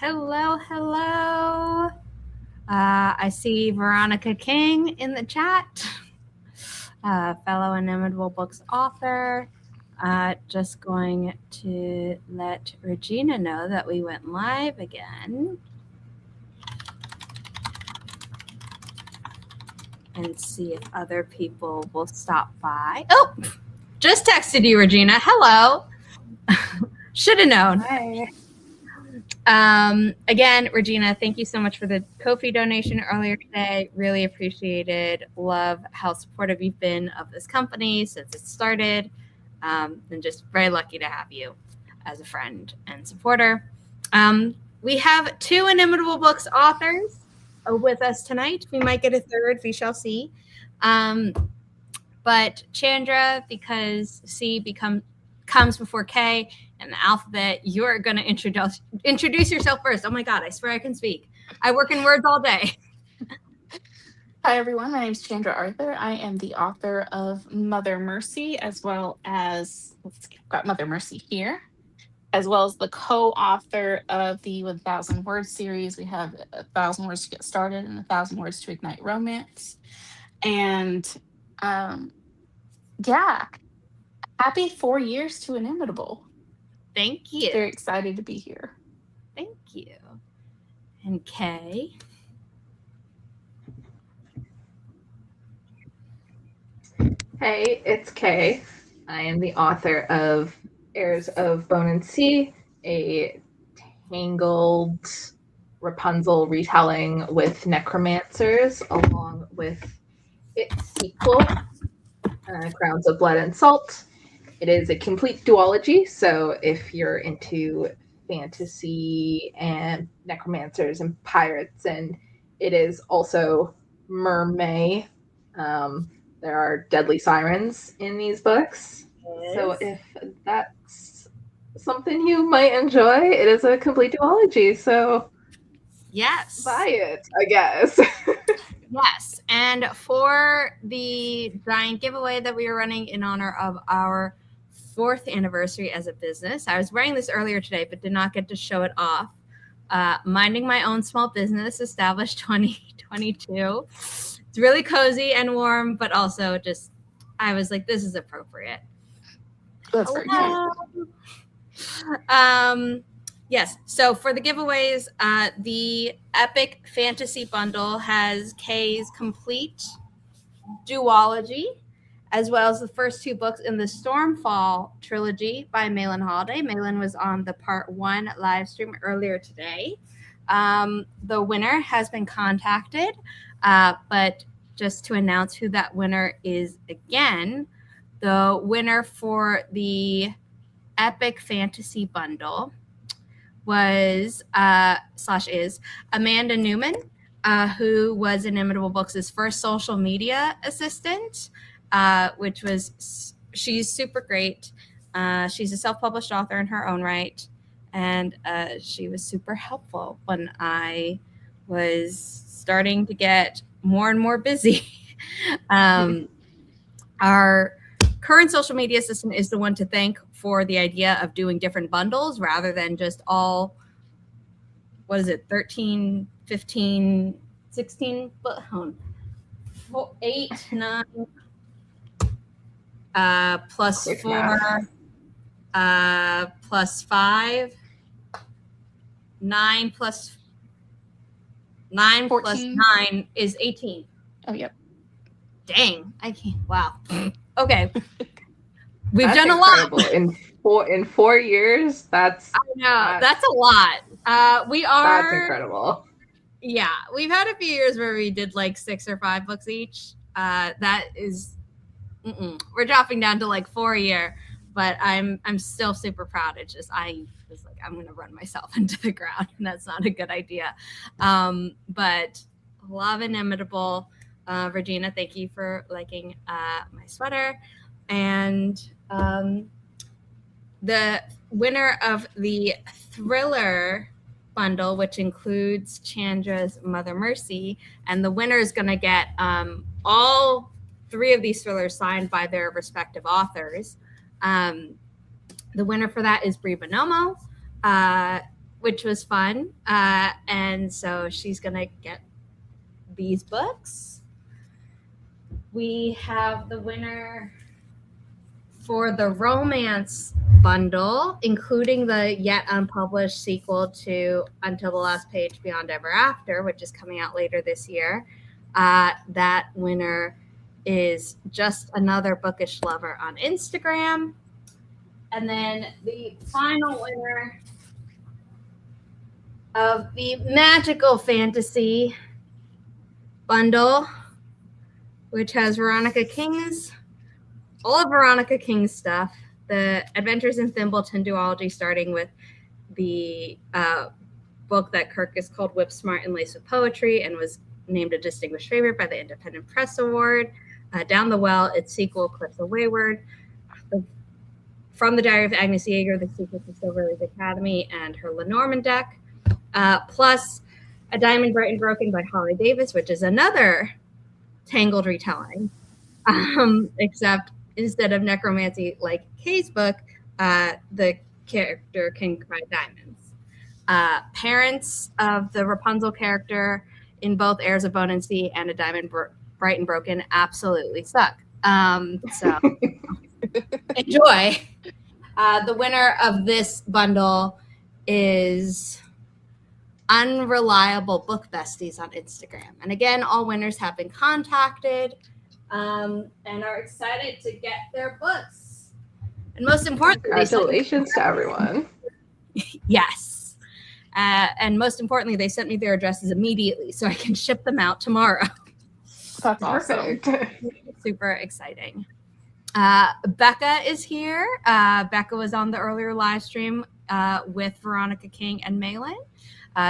Hello, hello. I see Veronica King in the chat, fellow Inimitable Books author. Just going to let Regina know that we went live again. And see if other people will stop by. Oh, just texted you, Regina. Hello. Should have known. Hi. Again, Regina, thank you so much for the Ko-fi donation earlier today. Really appreciated. Love how supportive you've been of this company since it started. And just very lucky to have you as a friend and supporter. We have two Inimitable Books authors with us tonight. We might get a third, we shall see. But Chandra, because C comes before K in the alphabet, you're going to introduce yourself first. Oh my God, I swear I can speak. I work in words all day. Hi, everyone. My name is Chandra Arthur. I am the author of Mother Mercy, as well as, got Mother Mercy here, as well as the co-author of the 1,000 Word series. We have 1,000 Words to Get Started and 1,000 Words to Ignite Romance. And yeah, happy 4 years to Inimitable. Thank you. Very excited to be here. Thank you. And Kay. Hey, it's Kay. I am the author of Heirs of Bone and Sea, a Tangled Rapunzel retelling with necromancers, along with its sequel, Crowns of Blood and Salt. It is a complete duology, so if you're into fantasy and necromancers and pirates, and it is also mermaid. There are deadly sirens in these books. Yes. So if that's something you might enjoy, it is a complete duology. So yes, buy it, I guess. Yes. And for the giant giveaway that we are running in honor of our 4th anniversary as a business, I was wearing this earlier today, but did not get to show it off. Minding my own small business, established 2022. It's really cozy and warm, but also just, I was like, this is appropriate. That's very cute. Yes, so for the giveaways, the Epic Fantasy Bundle has Kay's complete duology, as well as the first 2 books in the Stormfall trilogy by Malin Holiday. Malin was on the Part 1 live stream earlier today. The winner has been contacted, but just to announce who that winner is again, the winner for the Epic Fantasy Bundle was is Amanda Newman, who was Inimitable Books' first social media assistant, which was, she's super great. She's a self-published author in her own right, and she was super helpful when I was starting to get more and more busy. Our current social media assistant is the one to thank for the idea of doing different bundles rather than just all, 13, 15, 16, 8, 9, plus 4, plus 5, 9 plus 9 plus 9 is 18. Oh, yep. Dang, I can't. Wow. Okay. We've that's done incredible. a lot. In 4 years, that's... I know, that's a lot. We are... That's incredible. Yeah, we've had a few years where we did like 6 or 5 books each. That is... We're dropping down to like 4 a year, but I'm still super proud. It's just, I was like, I'm going to run myself into the ground, and that's not a good idea. But love Inimitable. Regina, thank you for liking my sweater. And the winner of the thriller bundle, which includes Chandra's Mother Mercy, and the winner is going to get all 3 of these thrillers signed by their respective authors. The winner for that is Brie Bonomo. which was fun. And so she's going to get these books. We have the winner for the romance bundle, including the yet unpublished sequel to Until the Last Page Beyond Ever After, which is coming out later this year. That winner is Just Another Bookish Lover on Instagram. And then the final winner of the Magical Fantasy bundle, which has all of Veronica King's stuff, the Adventures in Thimbleton duology, starting with the book that Kirkus called Whip Smart and Laced with Poetry and was named a distinguished favorite by the Independent Press Award. Down the Well, its sequel, Cliffs of Wayward. From the Diary of Agnes Yeager, the sequel to Silverleaf Academy, and her Lenormand deck. Plus A Diamond Bright and Broken by Holly Davis, which is another Tangled retelling. Except instead of necromancy like Kay's book, the character can cry diamonds. Parents of the Rapunzel character in both Heirs of Bone and Sea and A Diamond Bright and Broken absolutely suck. So enjoy. The winner of this bundle is Unreliable Book Besties on Instagram. And again, all winners have been contacted and are excited to get their books. And most importantly, congratulations to everyone. Yes. And most importantly, they sent me their addresses immediately so I can ship them out tomorrow. That's awesome. Super exciting. Becca is here. Becca was on the earlier live stream with Veronica King and Malin.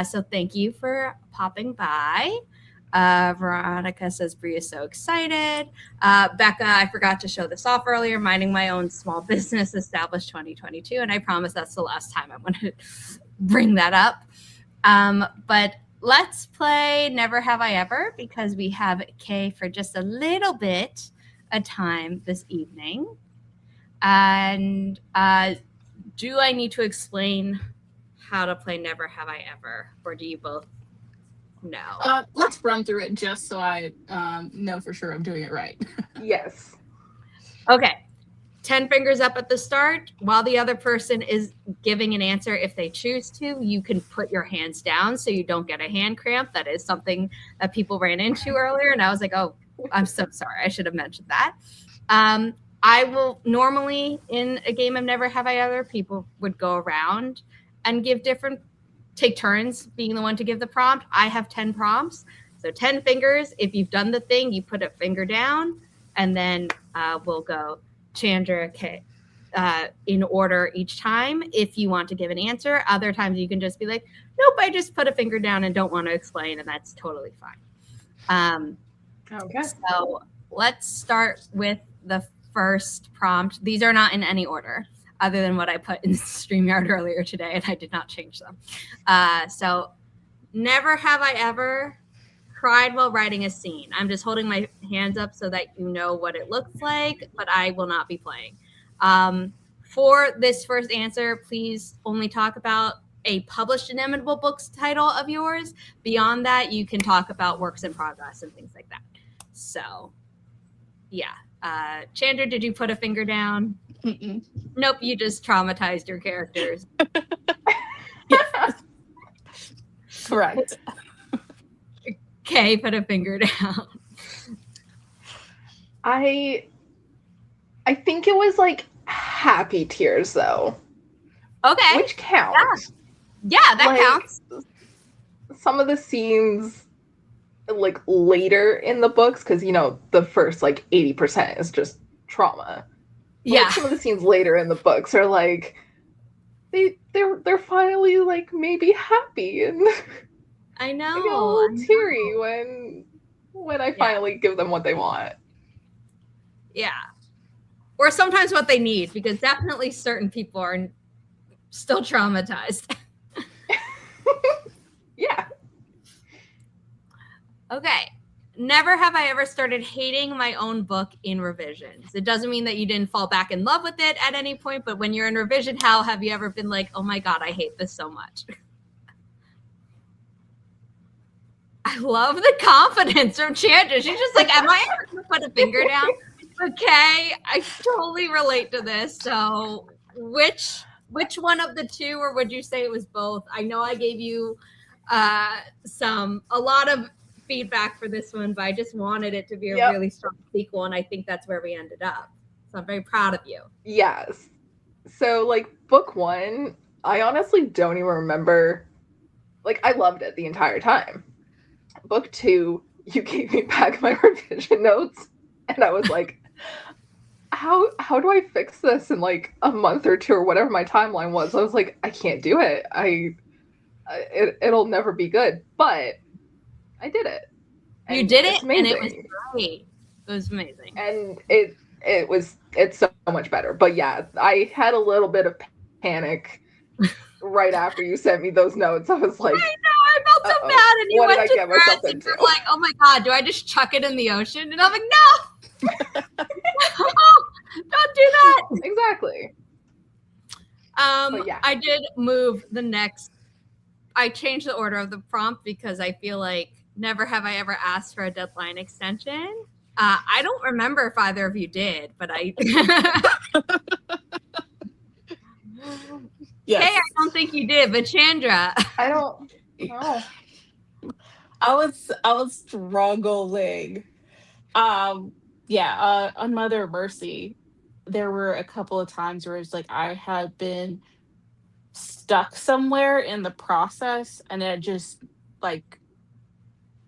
So thank you for popping by. Veronica says Bree is so excited. Becca, I forgot to show this off earlier, minding my own small business, established 2022. And I promise that's the last time I want to bring that up. But let's play Never Have I Ever, because we have Kay for just a little bit of time this evening. And do I need to explain how to play Never Have I Ever, or do you both know? Let's run through it just so I know for sure I'm doing it right. Yes. Okay. 10 fingers up at the start. While the other person is giving an answer, if they choose to, you can put your hands down so you don't get a hand cramp. That is something that people ran into earlier. And I was like, oh, I'm so sorry. I should have mentioned that. I will normally, in a game of Never Have I Ever, people would go around and take turns being the one to give the prompt. I have 10 prompts. So 10 fingers. If you've done the thing, you put a finger down, and then we'll go Chandra, Kay, in order each time if you want to give an answer. Other times you can just be like, nope, I just put a finger down and don't want to explain, and that's totally fine. Okay. So let's start with the first prompt. These are not in any order other than what I put in StreamYard earlier today, and I did not change them. So never have I ever cried while writing a scene. I'm just holding my hands up so that you know what it looks like, but I will not be playing. For this first answer, please only talk about a published Inimitable Books title of yours. Beyond that, you can talk about works in progress and things like that. So, yeah. Chandra, did you put a finger down? Mm-mm. Nope, you just traumatized your characters. Correct. Okay, put a finger down. I think it was like happy tears though. Okay. Which counts. Yeah, that counts. Some of the scenes like later in the books, because the first like 80% is just trauma. Yeah. Like, some of the scenes later in the books are like they're finally like maybe happy, and I know. I get a little teary when I finally give them what they want. Yeah. Or sometimes what they need, because definitely certain people are still traumatized. Yeah. Okay. Never have I ever started hating my own book in revisions. It doesn't mean that you didn't fall back in love with it at any point, but when you're in revision, how have you ever been like, oh my God, I hate this so much? I love the confidence from Chandra. She's just like, am I ever going to put a finger down? Okay, I totally relate to this. So which one of the two, or would you say it was both? I know I gave you a lot of feedback for this one, but I just wanted it to be a really strong sequel, and I think that's where we ended up. So I'm very proud of you. Yes. So, like, book one, I honestly don't even remember. Like, I loved it the entire time. Book two, you gave me back my revision notes, and I was like, how do I fix this in like a month or two or whatever my timeline was? I was like, I can't do it. It'll never be good. But I did it. You did it, and it was great. It was amazing. And it's so much better. But yeah, I had a little bit of panic right after you sent me those notes. I was like, I know, I felt so bad. And you went to myself into? You're like, oh my God, do I just chuck it in the ocean? And I'm like, no. Don't do that. Exactly. I did move I changed the order of the prompt because I feel like never have I ever asked for a deadline extension. I don't remember if either of you did, but I Yes. Hey, I don't think you did, but Chandra. I don't know. I was struggling. On Mother Mercy, there were a couple of times where it's like I had been stuck somewhere in the process and it just like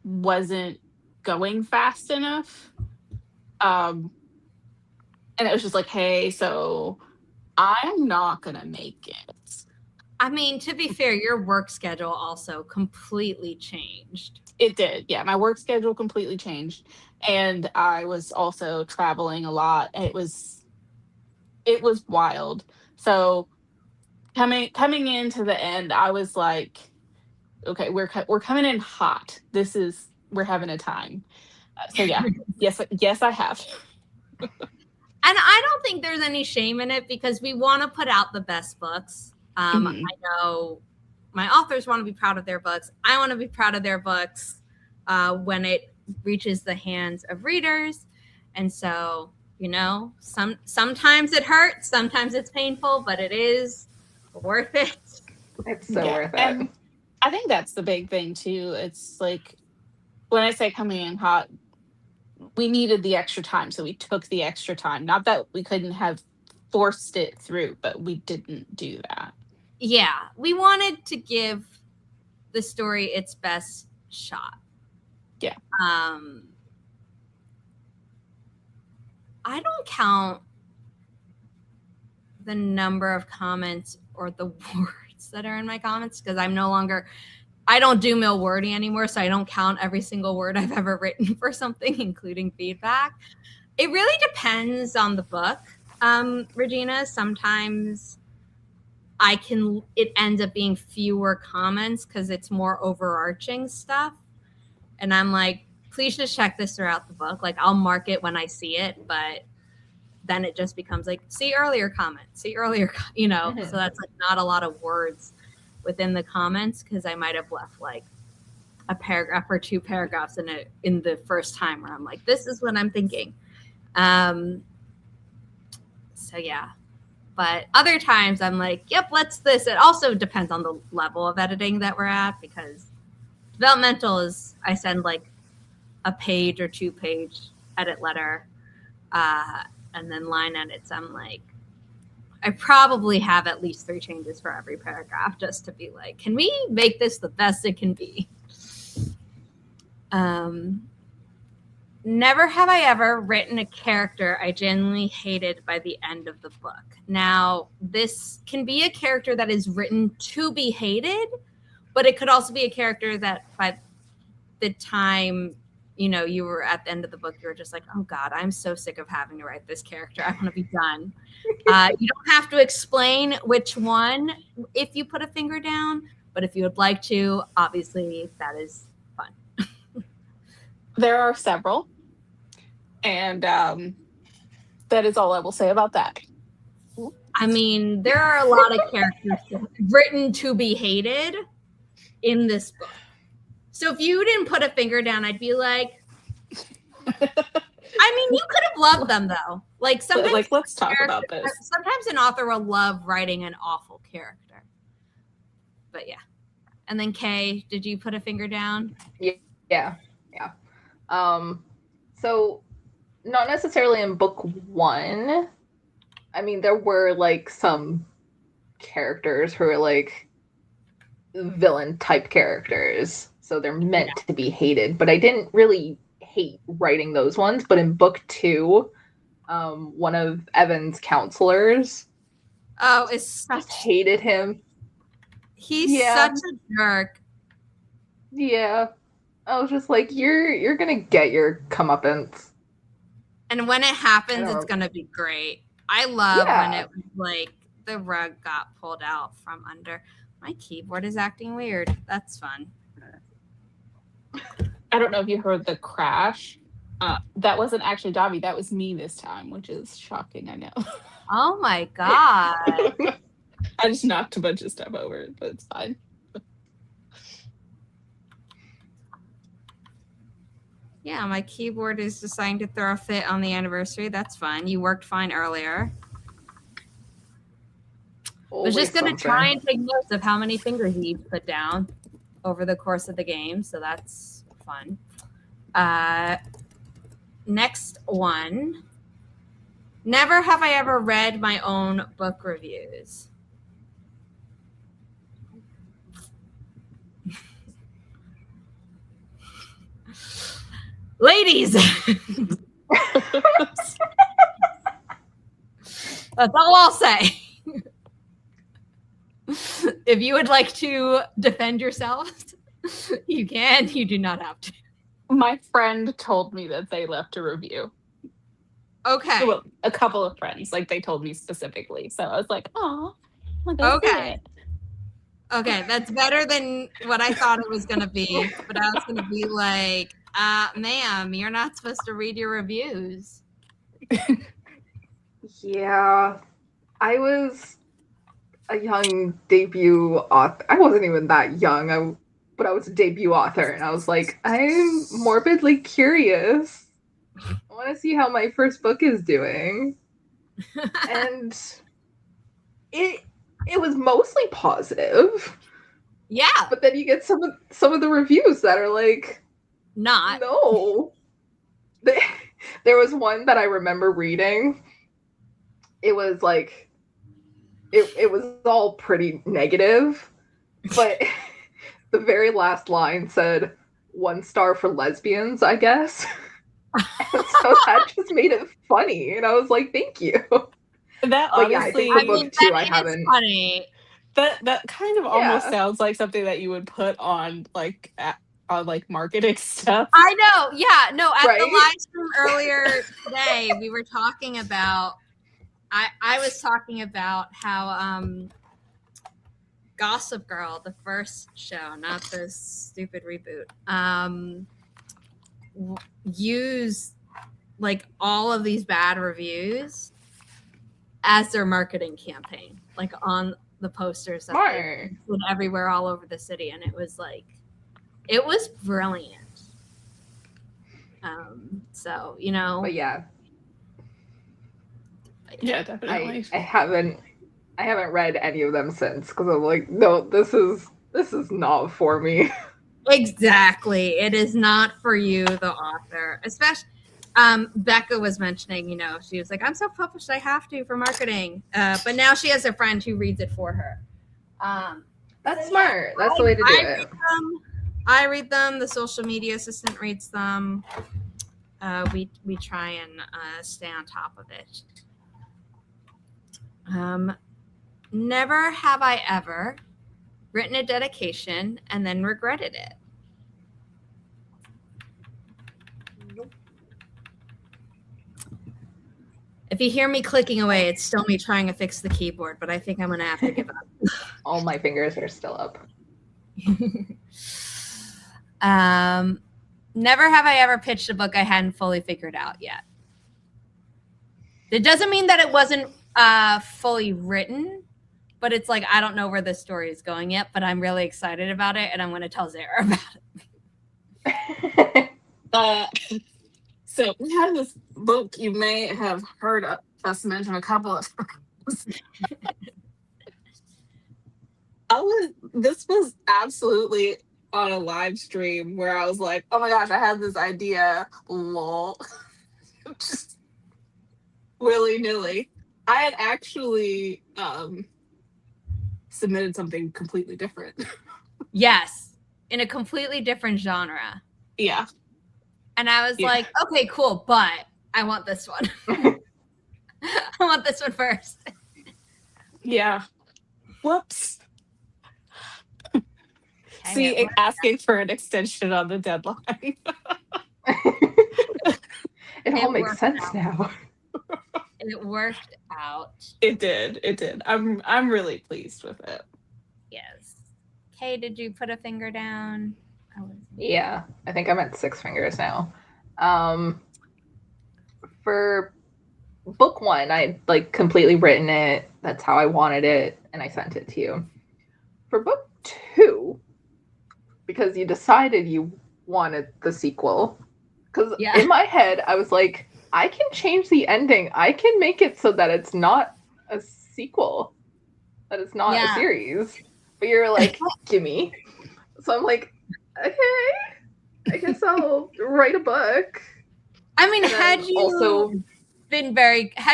wasn't going fast enough. And it was just like, hey, so I'm not gonna make it. I mean, to be fair, your work schedule also completely changed. It did. Yeah, my work schedule completely changed. And I was also traveling a lot. It was wild. So coming into the end, I was like, okay, we're coming in hot. We're having a time. So yeah, yes, I have. And I don't think there's any shame in it because we want to put out the best books. I know my authors want to be proud of their books. I want to be proud of their books when it reaches the hands of readers. And so, sometimes it hurts, sometimes it's painful, but it is worth it. It's so worth it. And I think that's the big thing too. It's like when I say coming in hot, we needed the extra time, so we took the extra time. Not that we couldn't have forced it through, but we didn't do that. Yeah, we wanted to give the story its best shot. Yeah. I don't count the number of comments or the words that are in my comments because I don't do mill wording anymore, so I don't count every single word I've ever written for something, including feedback. It really depends on the book, Regina. Sometimes it ends up being fewer comments because it's more overarching stuff. And I'm like, please just check this throughout the book. Like, I'll mark it when I see it, but then it just becomes like, see earlier comment, Mm-hmm. So that's like not a lot of words within the comments because I might have left like a paragraph or two paragraphs in the first time where I'm like, this is what I'm thinking. So yeah, but other times I'm like, yep, let's this. It also depends on the level of editing that we're at because developmental is I send like a page or 2-page edit letter, and then line edits. I'm like, I probably have at least 3 changes for every paragraph just to be like, can we make this the best it can be? Never have I ever written a character I genuinely hated by the end of the book. Now, this can be a character that is written to be hated, but it could also be a character that by the time you were at the end of the book, you were just like, oh God, I'm so sick of having to write this character. I want to be done. You don't have to explain which one if you put a finger down, but if you would like to, obviously that is fun. There are several, and that is all I will say about that. I mean, there are a lot of characters written to be hated in this book. So if you didn't put a finger down, I'd be like, I mean, you could have loved them though. Like sometimes, like let's talk about this. Sometimes an author will love writing an awful character. But yeah. And then Kay, did you put a finger down? Yeah. So not necessarily in book 1. I mean, there were like some characters who are like villain type characters, so they're meant to be hated, but I didn't really hate writing those ones. But in book 2, one of Evan's counselors just hated him. He's such a jerk. Yeah. I was just like, you're gonna get your comeuppance. And when it happens, it's gonna be great. I love when it was like the rug got pulled out from under. My keyboard is acting weird. That's fun. I don't know if you heard the crash. That wasn't actually Dobby. That was me this time, which is shocking, I know. Oh my God. I just knocked a bunch of stuff over, but it's fine. Yeah, my keyboard is deciding to throw a fit on the anniversary. That's fine. You worked fine earlier. I was just going to try and take notes of how many fingers you put down over the course of the game. So that's fun. Next one. Never have I ever read my own book reviews. Ladies. That's all I'll say. If you would like to defend yourselves, you can. You do not have to. My friend told me that they left a review. Okay. Well, a couple of friends, like they told me specifically. So I was like, oh, okay. Okay, that's better than what I thought it was going to be. But I was going to be like, ma'am, you're not supposed to read your reviews. Yeah. I was a young debut author. I wasn't even that young, but I was a debut author, and I was like, I'm morbidly curious. I want to see how my first book is doing. And it was mostly positive. Yeah. But then you get some of the reviews that are like, not. No. There was one that I remember reading. It was like it was all pretty negative, but the very last line said 1 star for lesbians, I guess. And so that just made it funny, and I was like, thank you. That honestly, I think for book 2 I haven't. Funny. That kind of almost sounds like something that you would put on like marketing stuff. I know. Yeah. No, at the live stream earlier today, we were talking about I was talking about how Gossip Girl, the first show, not this stupid reboot, use like all of these bad reviews as their marketing campaign, like on the posters that they put everywhere all over the city. And it was like, it was brilliant. So, you know. But yeah. Yeah, definitely. I haven't read any of them since, because I'm like, no, this is not for me. Exactly. It is not for you, the author. Especially Becca was mentioning, you know, she was like, I'm self-published, I have to for marketing. But now she has a friend who reads it for her. That's smart. That's the way to do it. I read them. The social media assistant reads them. We try and stay on top of it. Never have I ever written a dedication and then regretted it. Nope. If you hear me clicking away, it's still me trying to fix the keyboard, but I think I'm going to have to give up. All my fingers are still up. Never have I ever pitched a book I hadn't fully figured out yet. It doesn't mean that it wasn't fully written, but it's like, I don't know where this story is going yet, but I'm really excited about it, and I'm going to tell Zara about it. So we have this book you may have heard us mention a couple of times. This was absolutely on a live stream where I was like, oh my gosh, I had this idea. Lol. Just willy-nilly. I had actually submitted something completely different. Yes, in a completely different genre. Yeah. And I was like, okay, cool, but I want this one. I want this one first. Yeah. Whoops. See, asking for an extension on the deadline. It all makes sense now. It worked out. It did. I'm really pleased with it. Yes. Kay, did you put a finger down? Yeah, I think I'm at 6 fingers now. For book 1, I like completely written it. That's how I wanted it, and I sent it to you. For book 2, because you decided you wanted the sequel, because in my head I was like, I can change the ending. I can make it so that it's not a sequel, that it's not a series. But you're like, gimme. So I'm like, okay, I guess I'll write a book. I mean, had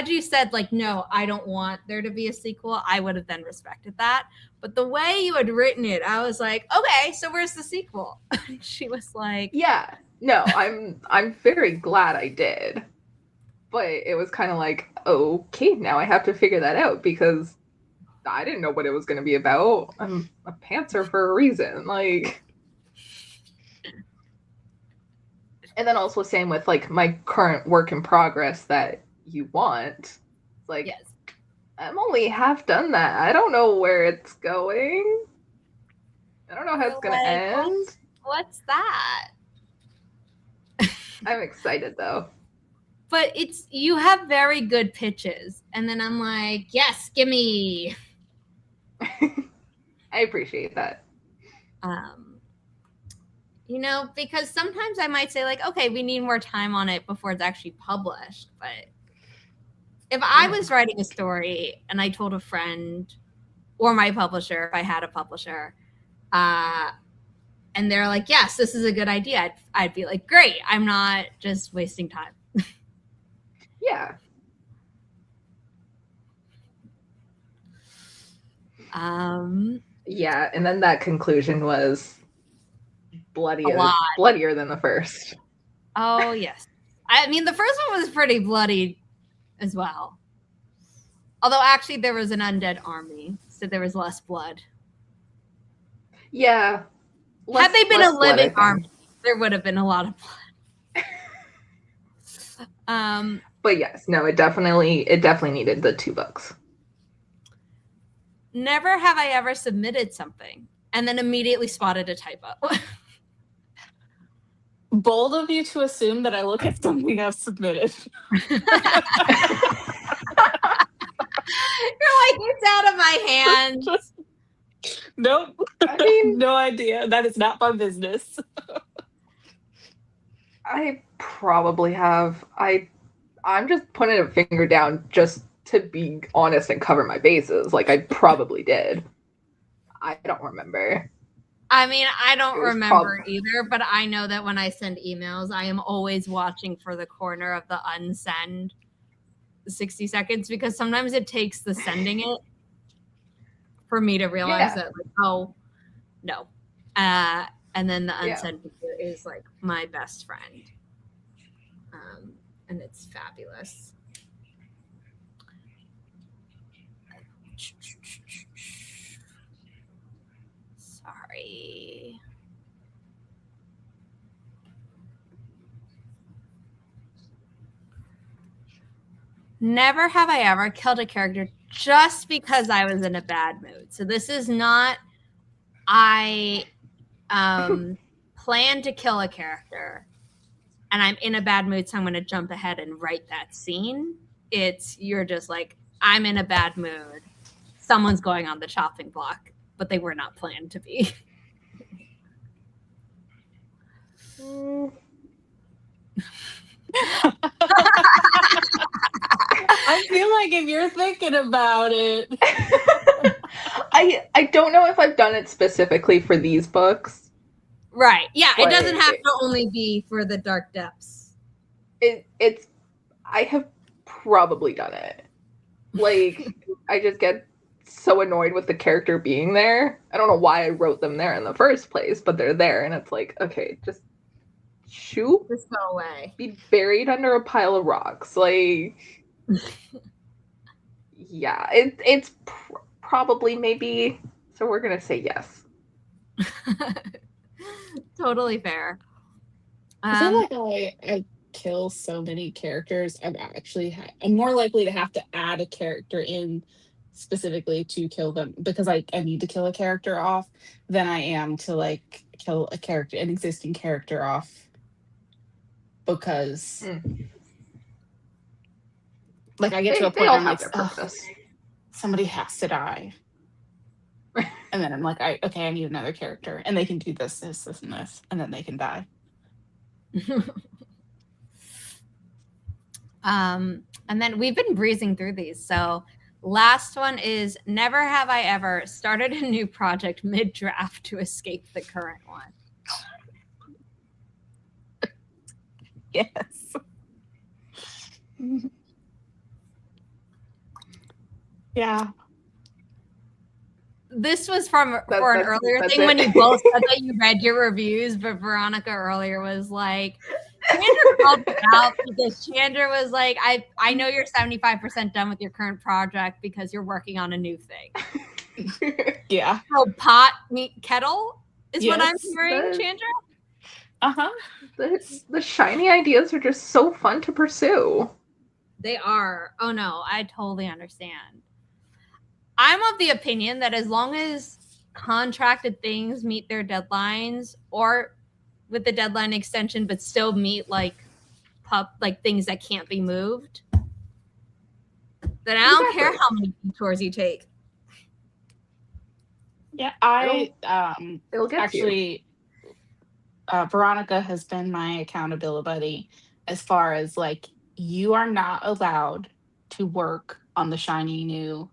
you said like, no, I don't want there to be a sequel, I would have then respected that. But the way you had written it, I was like, okay, so where's the sequel? She was like, yeah, no, I'm very glad I did. But it was kind of like, okay, now I have to figure that out because I didn't know what it was going to be about. I'm a pantser for a reason. Like, and then also same with like my current work in progress that you want. It's like, yes. I'm only half done that. I don't know where it's going. I don't know how it's going to end. What's that? I'm excited though. But you have very good pitches. And then I'm like, yes, gimme. I appreciate that. Because sometimes I might say like, okay, we need more time on it before it's actually published. But if I was writing a story and I told a friend or my publisher, if I had a publisher, and they're like, yes, this is a good idea, I'd be like, great, I'm not just wasting time. Yeah. Yeah, and then that conclusion was bloodier than the first. Oh, yes. I mean, the first one was pretty bloody as well. Although, actually, there was an undead army, so there was less blood. Yeah. Had they been a living army, there would have been a lot of blood. But yes, no, it definitely needed the 2 books. Never have I ever submitted something and then immediately spotted a typo. Bold of you to assume that I look at something I've submitted. You're like, it's out of my hands. Nope. I mean, no idea. That is not my business. I probably have. I'm just putting a finger down just to be honest and cover my bases. Like, I probably did. I don't remember. I mean, I don't remember either, but I know that when I send emails, I am always watching for the corner of the unsend 60 seconds because sometimes it takes the sending it for me to realize that, like, oh, no. And then the unsend picture is like my best friend. And it's fabulous. Sorry. Never have I ever killed a character just because I was in a bad mood. So this is not I plan to kill a character and I'm in a bad mood, so I'm going to jump ahead and write that scene. You're just like, I'm in a bad mood. Someone's going on the chopping block, but they were not planned to be. I feel like if you're thinking about it. I don't know if I've done it specifically for these books. Right. Yeah, it But doesn't have to only be for the Dark Depths. It's I have probably done it. Like, I just get so annoyed with the character being there. I don't know why I wrote them there in the first place, but they're there, and it's like, okay, just shoot, Just go away. be buried under a pile of rocks. Like, yeah, it's probably maybe. So we're gonna say yes. Totally fair. I feel like I kill so many characters. I'm more likely to have to add a character in specifically to kill them because I need to kill a character off than I am to like kill an existing character off because like I get to a point where I'm like, somebody has to die. And then I'm like, I need another character and they can do this, and this, and then they can die. And then we've been breezing through these. So last one is never have I ever started a new project mid-draft to escape the current one. Yes. Yeah. This was for an earlier thing when you both said that you read your reviews, but Veronica earlier was like, Chandra called me out because Chandra was like, I know you're 75% done with your current project because you're working on a new thing. Yeah. So pot meet kettle is what I'm hearing, Chandra? Uh-huh. The shiny ideas are just so fun to pursue. They are. Oh no, I totally understand. I'm of the opinion that as long as contracted things meet their deadlines or with the deadline extension, but still meet like things that can't be moved, then I don't care how many detours you take. Yeah, it'll get actually Veronica has been my accountability buddy as far as like you are not allowed to work on the shiny new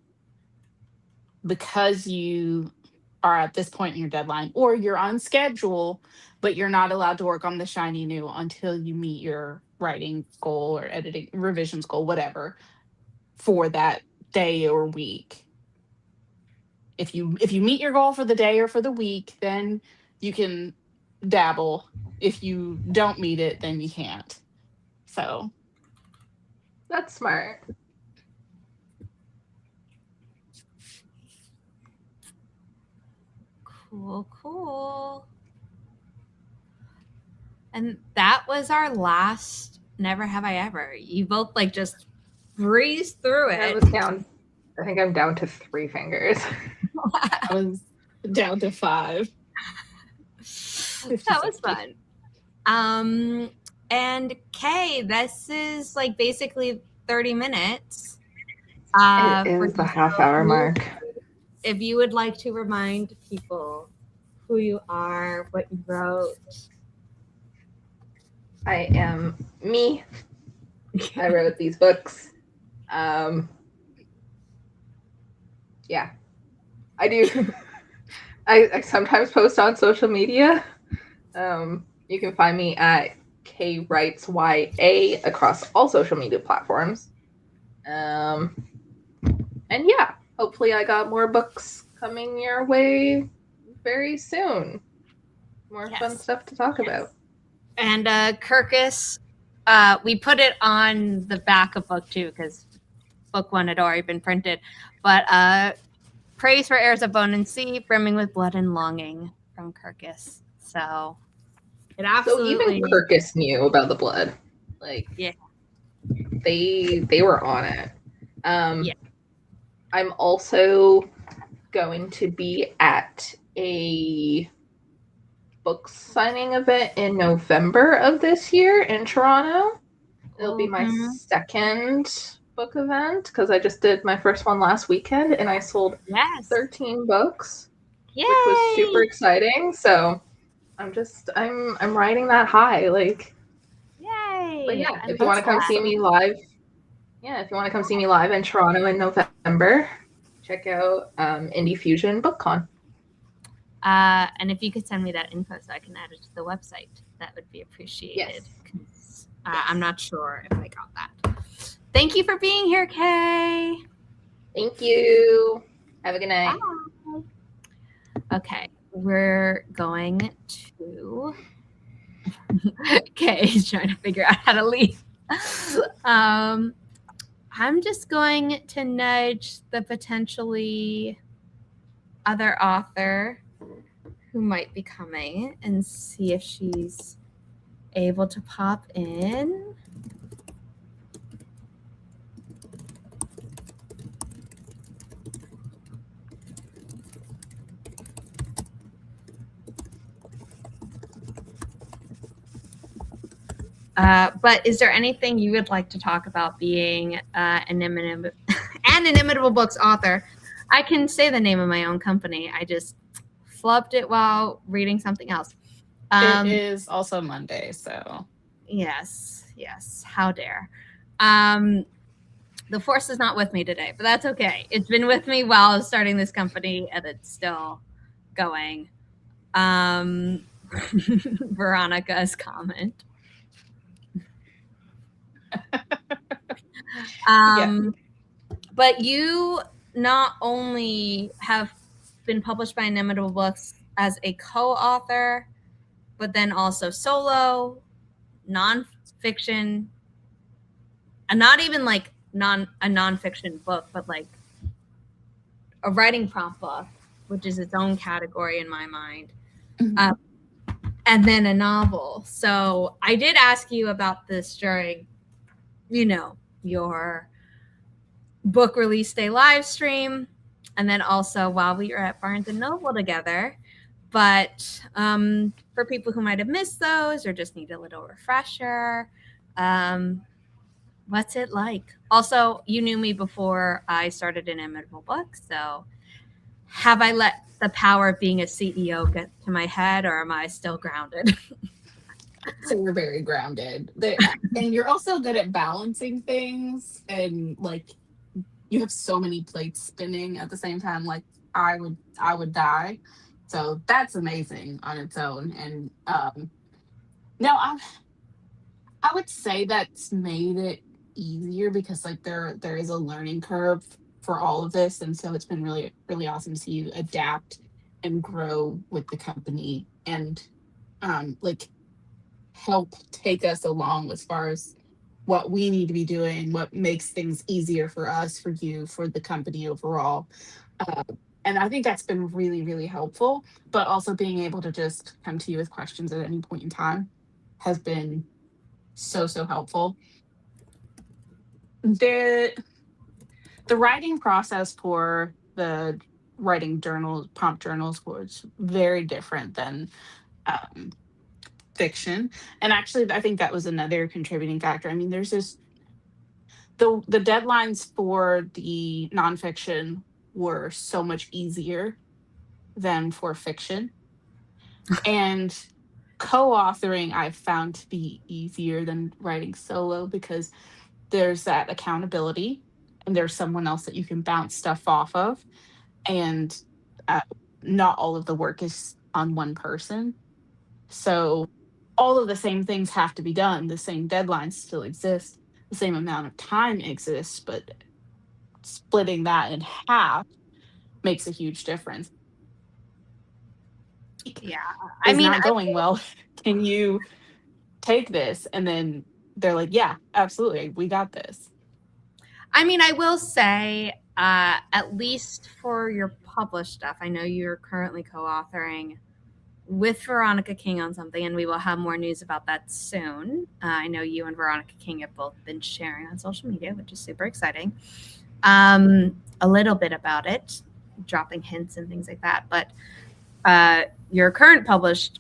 because you are at this point in your deadline or you're on schedule, but you're not allowed to work on the shiny new until you meet your writing goal or editing revisions goal, whatever, for that day or week. If you meet your goal for the day or for the week, then you can dabble. If you don't meet it, then you can't. So that's smart. Cool. And that was our last Never Have I Ever. You both like just breezed through it. I was down. I think I'm down to 3 fingers. I was down to 5. That was fun. And Kay, this is like basically 30 minutes. It is the half-hour mark. If you would like to remind people who you are, what you wrote. I am me. I wrote these books. Yeah, I do. I sometimes post on social media. You can find me at KWritesYA across all social media platforms. And yeah, hopefully I got more books coming your way very soon. More fun stuff to talk about. And Kirkus, we put it on the back of book 2 because book 1 had already been printed. But praise for Heirs of Bone and Sea, brimming with blood and longing from Kirkus. So it absolutely. So even Kirkus knew about the blood. Like, yeah, they were on it. Yeah. I'm also going to be at a book signing event in November of this year in Toronto. It'll be my second book event because I just did my first one last weekend and I sold 13 books, which was super exciting. So I'm riding that high. Like, Yay! but yeah, I'm if you want to so come glad. see me live, yeah, if you want to come see me live in Toronto in November, check out Indie Fusion BookCon. And if you could send me that info so I can add it to the website, that would be appreciated. Yes. I'm not sure if I got that. Thank you for being here, Kay. Thank you. Have a good night. Bye. Okay, we're going to. Kay's trying to figure out how to leave. I'm just going to nudge the potentially other author who might be coming and see if she's able to pop in. But is there anything you would like to talk about being an Inimitable Books author? I can say the name of my own company. I just flubbed it while reading something else. It is also Monday, so. Yes. How dare. The force is not with me today, but that's okay. It's been with me while I was starting this company, and it's still going. Veronica's comment. But you not only have been published by Inimitable Books as a co-author, but then also solo, nonfiction, and not even like a nonfiction book, but like a writing prompt book, which is its own category in my mind. Mm-hmm. And then a novel. So I did ask you about this during, your book release day live stream, and then also while we were at Barnes and Noble together. But for people who might have missed those or just need a little refresher, what's it like? Also, you knew me before I started Inimitable Books, so have I let the power of being a CEO get to my head, or am I still grounded? So you're very grounded. And you're also good at balancing things, and like you have so many plates spinning at the same time. Like I would die. So that's amazing on its own. And no, I would say that's made it easier because like there is a learning curve for all of this, and so it's been really really awesome to see you adapt and grow with the company, and like help take us along as far as what we need to be doing, what makes things easier for us, for you, for the company overall. And I think that's been really really helpful, but also being able to just come to you with questions at any point in time has been so helpful. The writing process for the writing journals, prompt journals, was very different than fiction. And actually I think that was another contributing factor. I mean, there's just the deadlines for the nonfiction were so much easier than for fiction. And co-authoring I've found to be easier than writing solo because there's that accountability and there's someone else that you can bounce stuff off of. And not all of the work is on one person. So all of the same things have to be done. The same deadlines still exist. The same amount of time exists, but splitting that in half makes a huge difference. Yeah. It's not going well. Can you take this? And then they're like, yeah, absolutely. We got this. I mean, I will say, at least for your published stuff, I know you're currently co-authoring with Veronica King on something, and we will have more news about that soon. I know you and Veronica King have both been sharing on social media, which is super exciting. A little bit about it, dropping hints and things like that. But your current published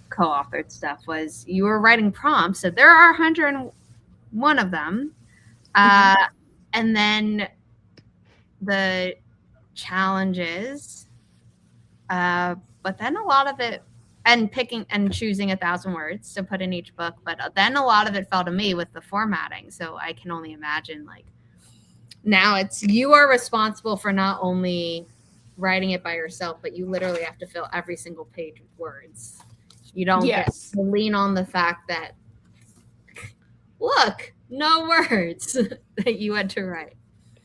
co-authored stuff was you were writing prompts. So there are 101 of them. And then the challenges, but then a lot of it and picking and choosing 1,000 words to put in each book. But then a lot of it fell to me with the formatting. So I can only imagine, like, now it's you are responsible for not only writing it by yourself, but you literally have to fill every single page with words. You don't get Yes. to lean on the fact that, look, no words that you had to write.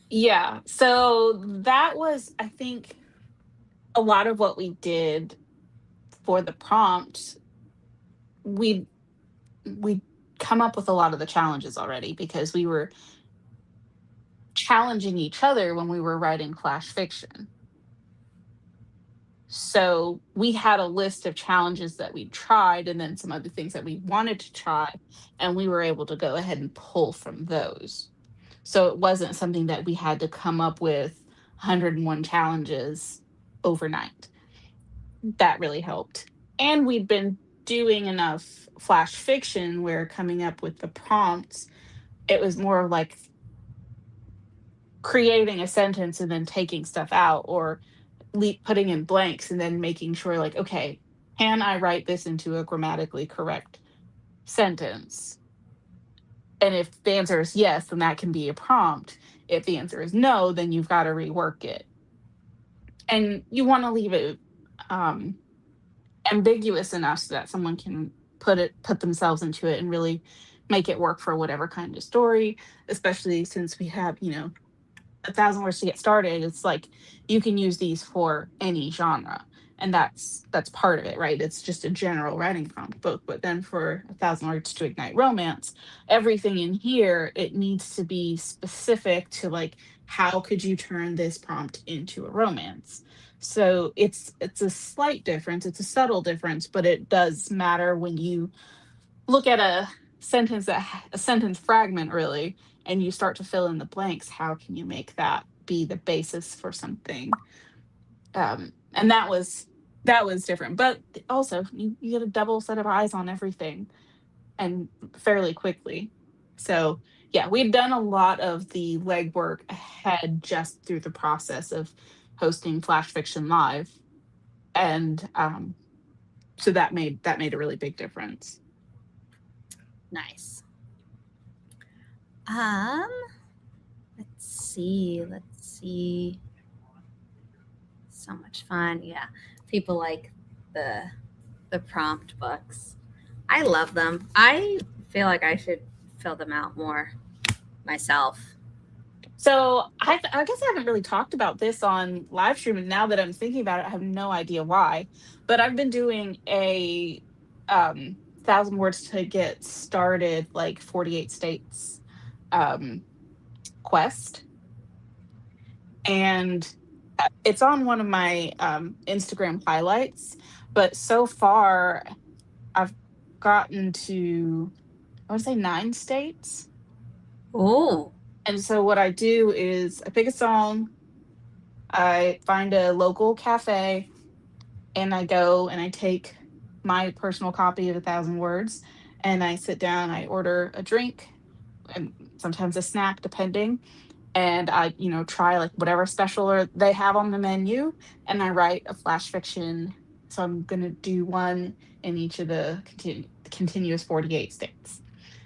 Yeah. So that was, I think, a lot of what we did for the prompt. We come up with a lot of the challenges already because we were challenging each other when we were writing flash fiction. So we had a list of challenges that we tried and then some other things that we wanted to try, and we were able to go ahead and pull from those. So it wasn't something that we had to come up with 101 challenges overnight. That really helped. And we'd been doing enough flash fiction where coming up with the prompts, it was more like creating a sentence and then taking stuff out, or putting in blanks and then making sure, like, okay, can I write this into a grammatically correct sentence? And if the answer is yes, then that can be a prompt. If the answer is no, then you've got to rework it. And you want to leave it ambiguous enough so that someone can put themselves into it and really make it work for whatever kind of story, especially since we have, 1,000 words to get started. It's like you can use these for any genre, and that's part of it, right? It's just a general writing prompt book. But then for 1,000 words to ignite romance, everything in here, it needs to be specific to, like, how could you turn this prompt into a romance? So it's a slight difference, it's a subtle difference, but it does matter when you look at a a sentence fragment, really, and you start to fill in the blanks. How can you make that be the basis for something? And that was different, but also you get a double set of eyes on everything, and fairly quickly. So yeah, we've done a lot of the legwork ahead just through the process of hosting flash fiction live, and so that made a really big difference. Nice. Let's see. So much fun. Yeah. People like the prompt books. I love them. I feel like I should fill them out more myself. So I guess I haven't really talked about this on live stream, and now that I'm thinking about it, I have no idea why. But I've been doing a 1,000 words to get started, like 48 states quest, and it's on one of my Instagram highlights. But so far, I've gotten to, I want to say, 9 states. Oh, And so what I do is I pick a song, I find a local cafe, and I go and I take my personal copy of 1,000 words, and I sit down, I order a drink and sometimes a snack, depending. And I, try like whatever special or they have on the menu, and I write a flash fiction. So I'm gonna do one in each of the continuous 48 states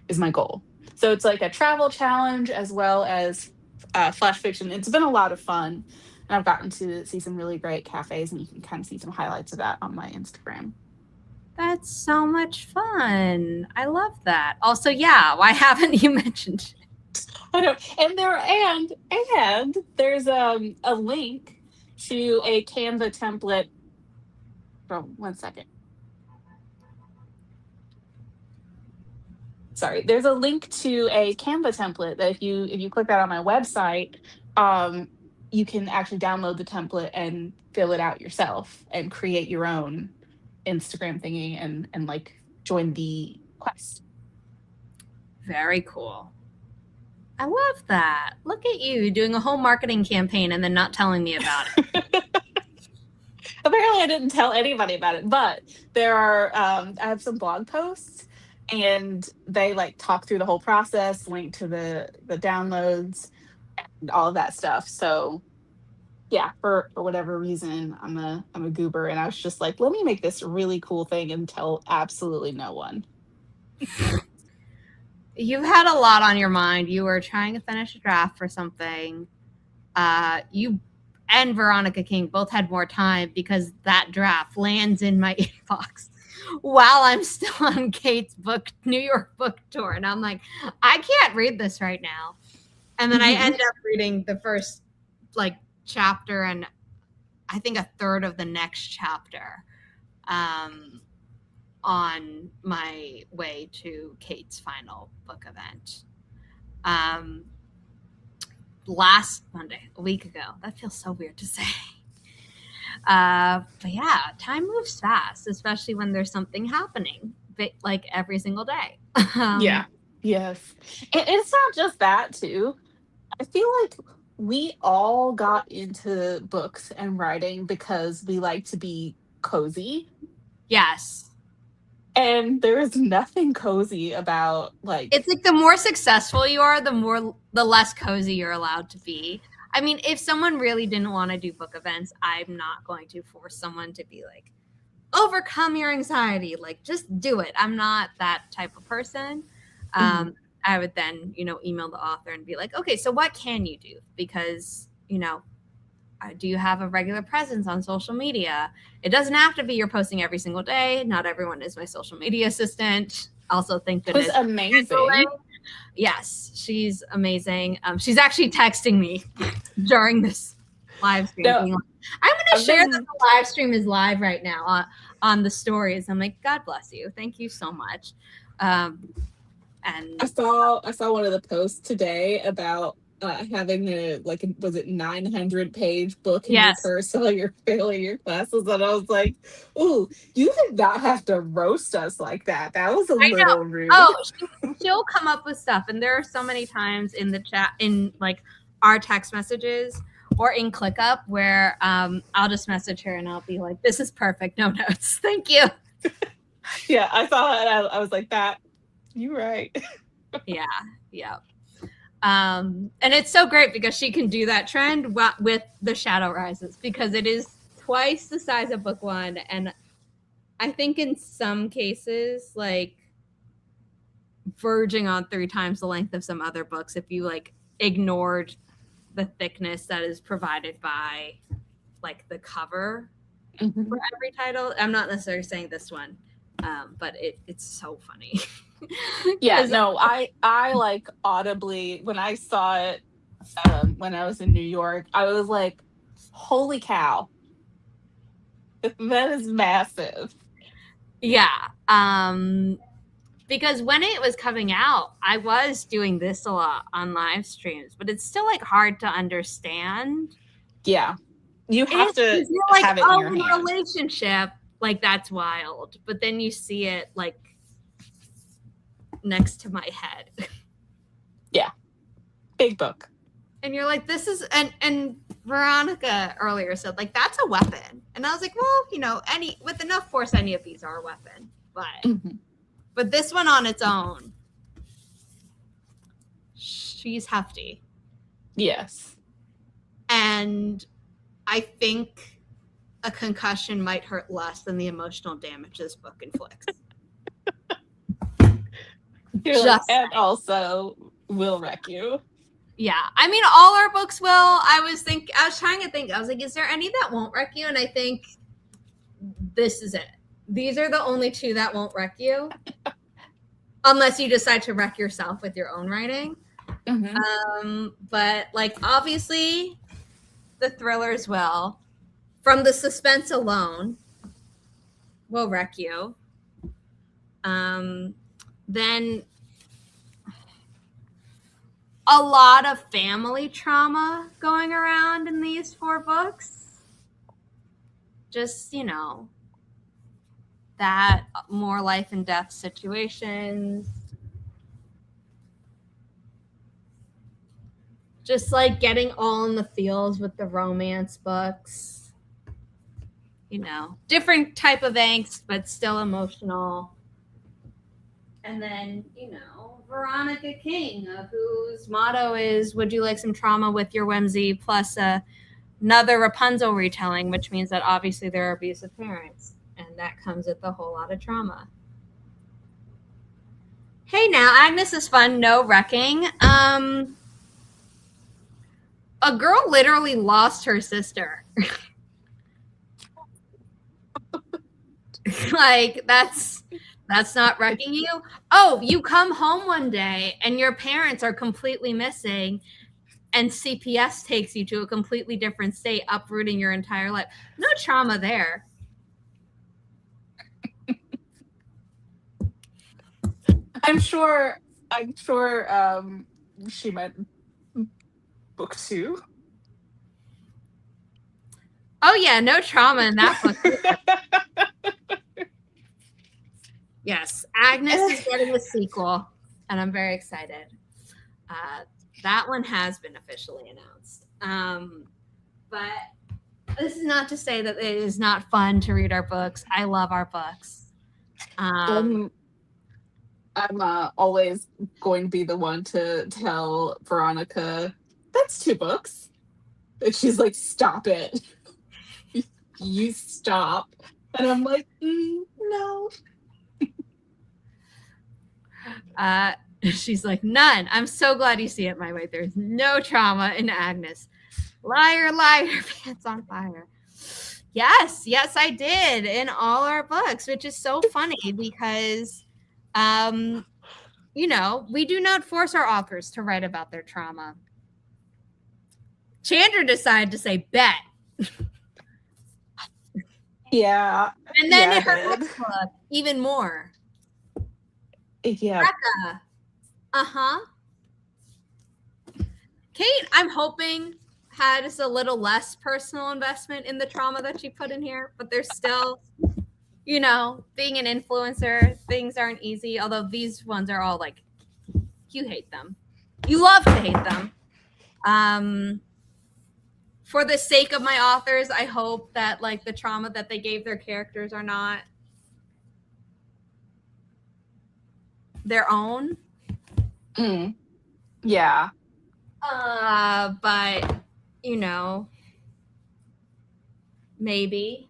is my goal. So it's like a travel challenge as well as flash fiction. It's been a lot of fun, and I've gotten to see some really great cafes, and you can kind of see some highlights of that on my Instagram. that's so much fun. I love that. Also, yeah, why haven't you mentioned it? I know, and there's a link to a Canva template. Oh, 1 second. Sorry, there's a link to a Canva template that if you click that on my website, you can actually download the template and fill it out yourself and create your own Instagram thingy and like join the quest. Very cool. I love that. Look at you doing a whole marketing campaign and then not telling me about it. Apparently, I didn't tell anybody about it, but there are I have some blog posts, and they like talk through the whole process, link to the downloads, and all of that stuff. So yeah, for whatever reason, I'm a goober, and I was just like, let me make this really cool thing and tell absolutely no one. You've had a lot on your mind. You were trying to finish a draft for something. You and Veronica King both had more time because that draft lands in my inbox while I'm still on Kate's New York book tour. And I'm like, I can't read this right now. And then I end up reading the first like chapter and I think a third of the next chapter on my way to Kate's final book event. Last Monday, a week ago. That feels so weird to say. But yeah, time moves fast, especially when there's something happening, like every single day. Yeah. Yes. And it's not just that too. I feel like we all got into books and writing because we like to be cozy. Yes. And there is nothing cozy about like It's like the more successful you are, the less cozy you're allowed to be. I mean, if someone really didn't want to do book events, I'm not going to force someone to be like, overcome your anxiety. Like, just do it. I'm not that type of person. I would then, email the author and be like, okay, so what can you do? Because, do you have a regular presence on social media? It doesn't have to be you're posting every single day. Not everyone is my social media assistant. Also think that it was amazing. Yes, she's amazing. She's actually texting me during this live stream. No, being like, I'm going to share that the live stream is live right now on the stories. I'm like, God bless you. Thank you so much. And I saw one of the posts today about having was it 900-page book in your purse while you're failing your classes, and I was like, "Ooh, you did not have to roast us like that. That was a little rude." Oh, she'll come up with stuff, and there are so many times in the chat, in like our text messages or in ClickUp, where I'll just message her and I'll be like, "This is perfect, no notes, thank you." Yeah, I saw it. I was like, "That, you're right." Yeah. And it's so great because she can do that trend with the Shadow Rises, because it is twice the size of book one, and I think in some cases like verging on 3 times the length of some other books if you like ignored the thickness that is provided by like the cover for every title. I'm not necessarily saying this one, but it's so funny. Yeah, no, I like audibly, when I saw it when I was in New York, I was like, holy cow, that is massive. Yeah. Because when it was coming out, I was doing this a lot on live streams, but it's still like hard to understand. Yeah, you have to like, have it in your hand. Relationship, like that's wild. But then you see it like next to my head. Yeah, big book. And you're like, this is, and Veronica earlier said like that's a weapon, and I was like, well, with enough force, any of these are a weapon, but this one on its own, she's hefty. Yes. And I think a concussion might hurt less than the emotional damage this book inflicts. And also will wreck you. Yeah. I mean, all our books will. I was trying to think. I was like, is there any that won't wreck you? And I think this is it. These are the only 2 that won't wreck you. Unless you decide to wreck yourself with your own writing. But like, obviously, the thrillers will. From the suspense alone, will wreck you. Then a lot of family trauma going around in these 4 books. Just, that more life and death situations. Just like getting all in the feels with the romance books. Different type of angst, but still emotional. And then, Veronica King, whose motto is, would you like some trauma with your whimsy plus a another Rapunzel retelling, which means that obviously there are abusive parents, and that comes with a whole lot of trauma. Hey now, Agnes is fun, no wrecking. A girl literally lost her sister. Like, that's not wrecking you. Oh, you come home one day and your parents are completely missing, and CPS takes you to a completely different state, uprooting your entire life. No trauma there. I'm sure she meant book 2. Oh yeah, no trauma in that book. Yes, Agnes is getting a sequel, and I'm very excited. That one has been officially announced. But this is not to say that it is not fun to read our books. I love our books. I'm always going to be the one to tell Veronica, that's 2 books. And she's like, stop it. You stop. And I'm like, no. She's like, none. I'm so glad you see it my way. There's no trauma in Agnes. Liar, liar, pants on fire. Yes, I did in all our books, which is so funny because, you know, we do not force our authors to write about their trauma. Chandra decided to say bet. Yeah. And then yeah, in her next book, even more. Yeah. Becca. Kate, I'm hoping, has a little less personal investment in the trauma that she put in here, but there's still, you know, being an influencer, things aren't easy, although these ones are all like, you hate them. You love to hate them. For the sake of my authors, I hope that like the trauma that they gave their characters are not their own. Yeah. But you know, maybe.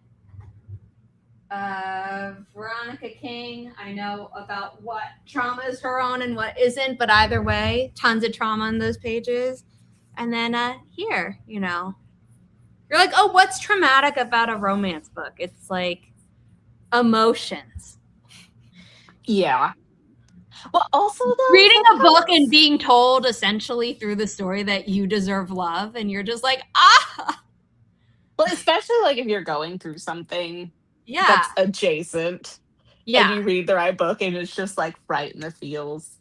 Veronica King, I know about what trauma is her own and what isn't, but either way, tons of trauma on those pages. And then here, you know, you're like, oh, what's traumatic about a romance book? It's like emotions. Yeah. Well, also though, reading a book and being told essentially through the story that you deserve love, and you're just like, ah. Well, especially like if you're going through something Yeah. that's adjacent. Yeah. And you read the right book and it's just like right in the feels.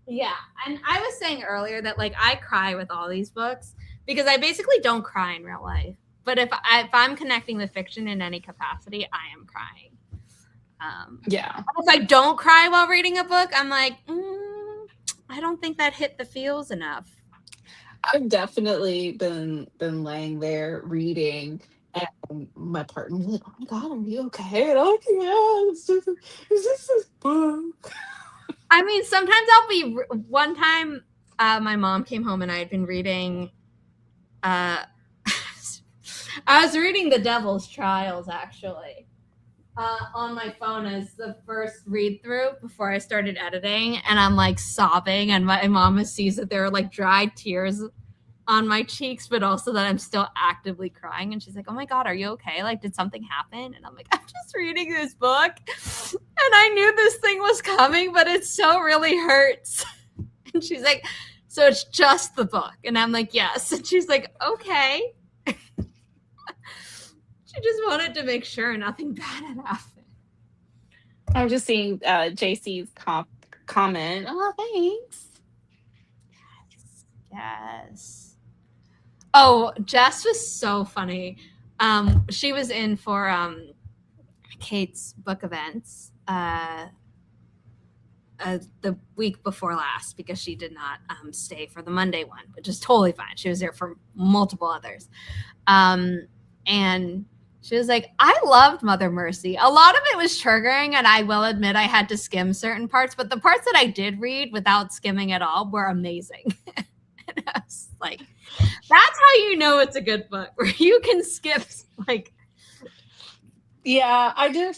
Yeah. And I was saying earlier that like I cry with all these books because I basically don't cry in real life. But if I'm connecting the fiction in any capacity, I am crying. Yeah. If I don't cry while reading a book, I'm like, I don't think that hit the feels enough. I've definitely been laying there reading, and my partner's like, "Oh my god, are you okay?" And I'm like, "Yeah, it's just this book." I mean, sometimes I'll be. One time, my mom came home and I had been reading. I was reading The Devil's Trials actually on my phone as the first read through before I started editing, and I'm like sobbing, and my mama sees that there are like dry tears on my cheeks, but also that I'm still actively crying, and she's like, "Oh my god, are you okay? Like, did something happen?" And I'm like, "I'm just reading this book, and I knew this thing was coming, but it so really hurts." And she's like, "So it's just the book?" And I'm like, "Yes." And she's like, "Okay." She just wanted to make sure nothing bad had happened. I'm just seeing JC's comment. Oh, thanks. Yes. Oh, Jess was so funny. She was in for Kate's book events the week before last because she did not stay for the Monday one, which is totally fine. She was there for multiple others. And she was like, I loved Mother Mercy. A lot of it was triggering, and I will admit I had to skim certain parts, but the parts that I did read without skimming at all were amazing. And I was like, that's how you know it's a good book, where you can skip like. Yeah, I do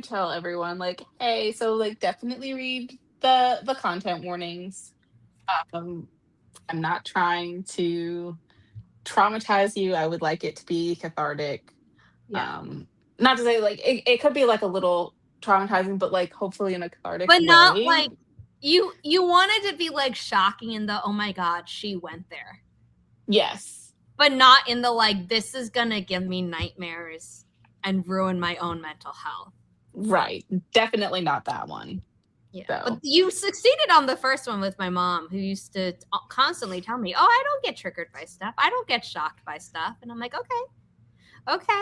tell everyone like, hey, so like definitely read the content warnings. Um, I'm not trying to traumatize you. I would like it to be cathartic. Yeah. Not to say like it could be like a little traumatizing, but like hopefully in a cathartic But not way. like you want it to be like shocking in the, oh my God, she went there. Yes. But not in the like, this is gonna give me nightmares and ruin my own mental health. Right. Definitely not that one. Yeah. So. But you succeeded on the first one with my mom, who used to constantly tell me, oh, I don't get triggered by stuff. I don't get shocked by stuff. And I'm like, okay.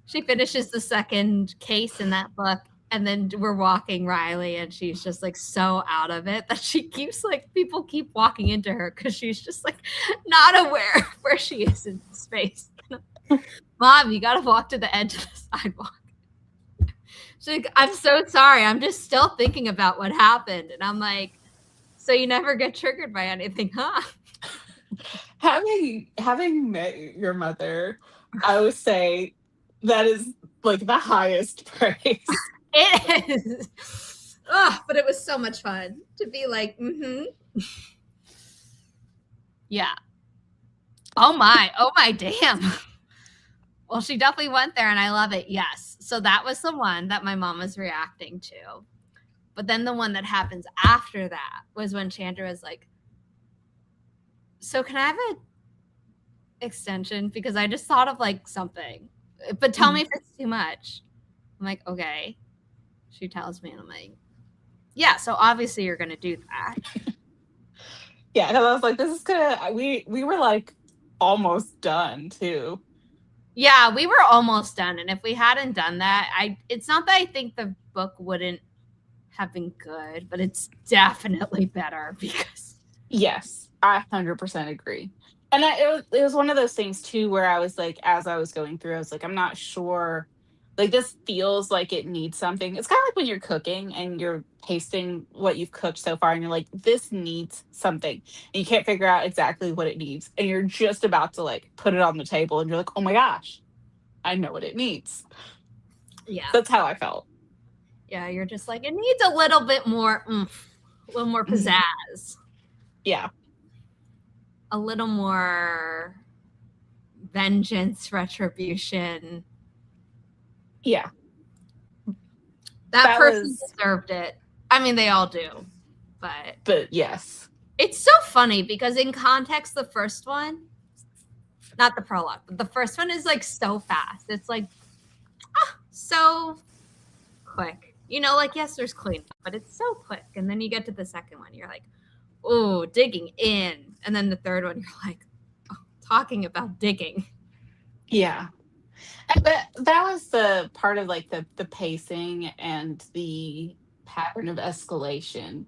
She finishes the second case in that book. And then we're walking Riley, and she's just like so out of it that she keeps like, people keep walking into her because she's just like not aware of where she is in space. Mom, you got to walk to the edge of the sidewalk. She's like, I'm so sorry. I'm just still thinking about what happened. And I'm like, so you never get triggered by anything, huh? Having met your mother, I would say that is like the highest praise. It is. Oh, but it was so much fun to be like, yeah. Oh my, damn. Well, she definitely went there, and I love it. Yes. So that was the one that my mom was reacting to. But then the one that happens after that was when Chandra was like, so can I have an extension? Because I just thought of like something, but tell me if it's too much. I'm like, okay. She tells me, and I'm like, yeah, so obviously you're going to do that. Yeah, because I was like, this is gonna, we were like almost done too. Yeah, we were almost done. And if we hadn't done that, it's not that I think the book wouldn't have been good, but it's definitely better because. Yes, I 100% agree. And it was one of those things too where I was like, as I was going through, I was like, I'm not sure. Like, this feels like it needs something. It's kind of like when you're cooking and you're tasting what you've cooked so far, and you're like, this needs something. And you can't figure out exactly what it needs. And you're just about to like put it on the table, and you're like, oh my gosh, I know what it needs. Yeah. That's how I felt. Yeah, you're just like, it needs a little bit more oomph, a little more pizzazz. Yeah. A little more vengeance, retribution. Yeah. That person deserved it. I mean, they all do. But yes. It's so funny because in context, the first one, not the prologue, but the first one is like so fast. It's like, so quick. You know, like, yes, there's cleanup, but it's so quick. And then you get to the second one, you're like, oh, digging in. And then the third one, you're like, oh, talking about digging. Yeah. But that was the part of like the pacing and the pattern of escalation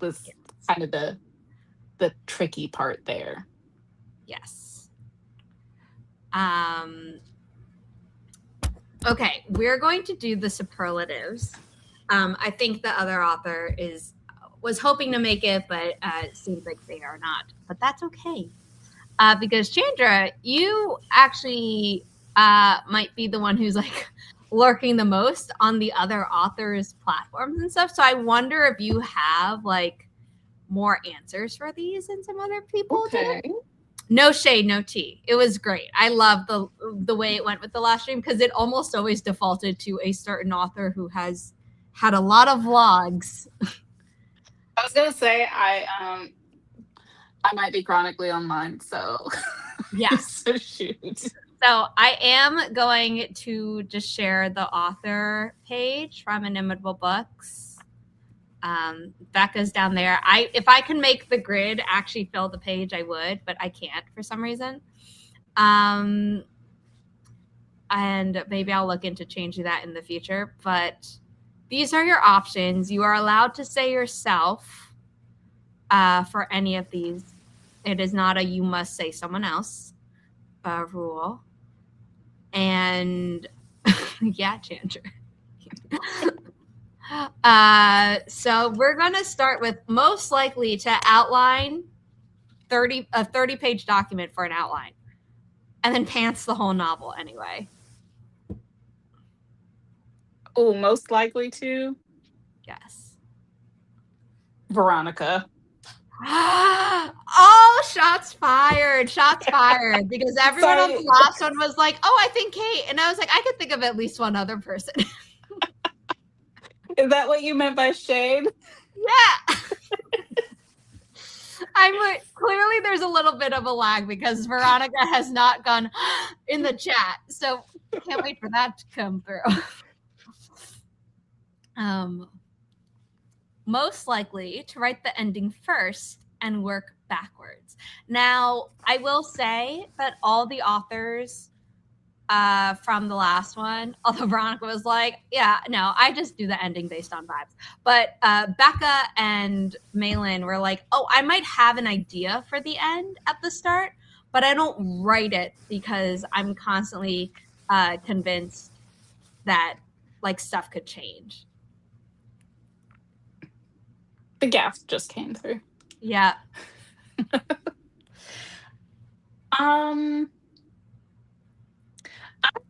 was kind of the tricky part there. Yes. Okay, we're going to do the superlatives. I think the other author was hoping to make it, but it seems like they are not. But that's okay. Because Chandra, you actually might be the one who's like lurking the most on the other authors' platforms and stuff. So I wonder if you have like more answers for these than some other people Okay. did. No shade, no tea. It was great. I love the way it went with the last stream because it almost always defaulted to a certain author who has had a lot of vlogs. I was gonna say I might be chronically online, so yeah. So shoot. So I am going to just share the author page from Inimitable Books. Becca's down there. If I can make the grid actually fill the page, I would, but I can't for some reason. And maybe I'll look into changing that in the future. But these are your options. You are allowed to say yourself for any of these. It is not a you must say someone else rule. And yeah, Chandra. So we're going to start with most likely to outline 30-page document for an outline, and then pants the whole novel anyway. Oh, most likely to Yes. Veronica. Oh, shots fired. Shots fired. Because everyone on the last one was like, oh, I think Kate. And I was like, I could think of at least one other person. Is that what you meant by shade? Yeah. Clearly there's a little bit of a lag because Veronica has not gone in the chat. So can't wait for that to come through. Most likely to write the ending first and work backwards. Now, I will say that all the authors from the last one, although Veronica was like, yeah, no, I just do the ending based on vibes. But Becca and Malin were like, oh, I might have an idea for the end at the start, but I don't write it because I'm constantly convinced that like stuff could change. The gasp just came through. Yeah. I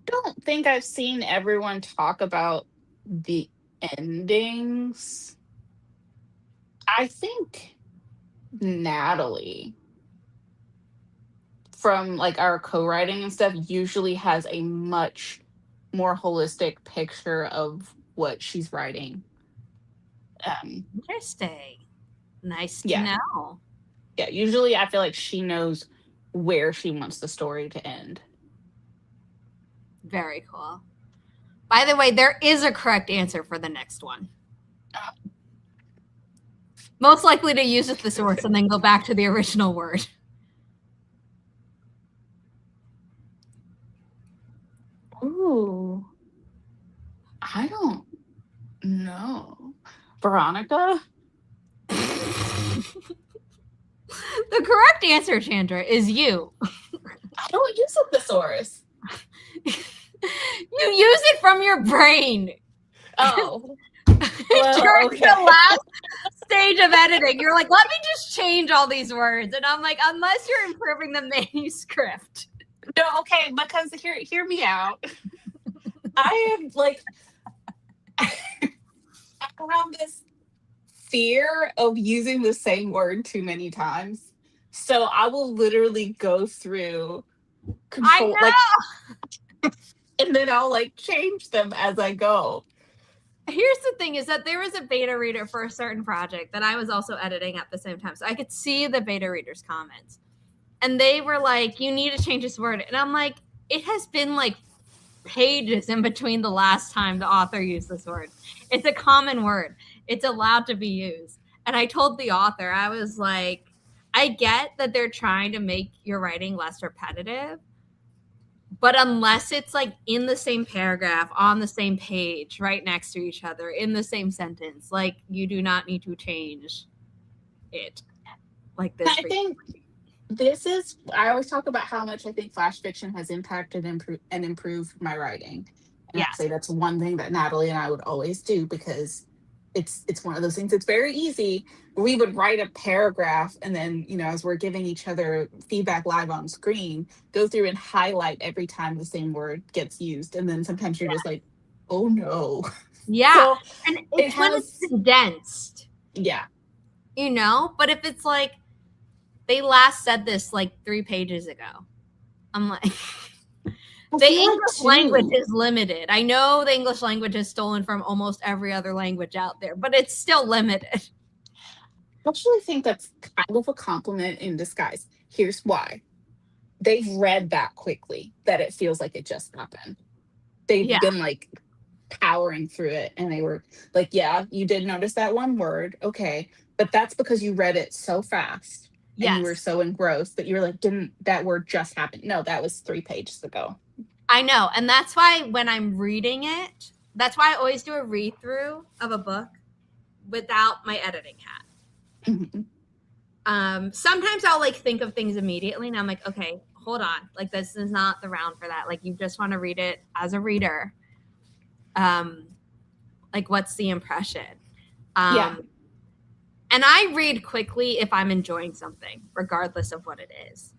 don't think I've seen everyone talk about the endings. I think Natalie from like our co-writing and stuff usually has a much more holistic picture of what she's writing. Interesting. Nice to Yeah. know. Yeah, usually I feel like she knows where she wants the story to end. Very cool. By the way, there is a correct answer for the next one. Most likely to use a thesaurus and then go back to the original word. Ooh. I don't know. Veronica? The correct answer, Chandra, is you. I don't use a thesaurus. You use it from your brain. Oh. During okay. the last stage of editing, you're like, let me just change all these words. And I'm like, unless you're improving the manuscript. No, okay, because hear me out. I am like I have this fear of using the same word too many times. So I will literally go through control like and then I'll like change them as I go. Here's the thing is that there was a beta reader for a certain project that I was also editing at the same time. So I could see the beta reader's comments. And they were like, you need to change this word. And I'm like, it has been like pages in between the last time the author used this word. It's a common word. It's allowed to be used. And I told the author, I was like, I get that they're trying to make your writing less repetitive. But unless it's like in the same paragraph, on the same page, right next to each other, in the same sentence, like you do not need to change it like this. I think this is, I always talk about how much I think flash fiction has impacted and improved my writing. And I'd say that's one thing that Natalie and I would always do because it's one of those things. It's very easy. We would write a paragraph and then, you know, as we're giving each other feedback live on screen, go through and highlight every time the same word gets used. And then sometimes you're just like, oh no. Yeah. So and it's when it's condensed. Yeah. You know, but if it's like, they last said this like 3 pages ago, I'm like, the English language is limited. I know the English language is stolen from almost every other language out there, but it's still limited. I actually think that's kind of a compliment in disguise. Here's why. They've read that quickly that it feels like it just happened. They've been like powering through it and they were like, yeah, you did notice that one word. Okay. But that's because you read it so fast. And you were so engrossed that you were like, didn't that word just happen? No, that was 3 pages ago. I know. And that's why when I'm reading it, that's why I always do a read through of a book without my editing hat. Mm-hmm. Sometimes I'll like think of things immediately and I'm like, okay, hold on. Like this is not the round for that. Like you just want to read it as a reader. Like what's the impression? And I read quickly if I'm enjoying something, regardless of what it is.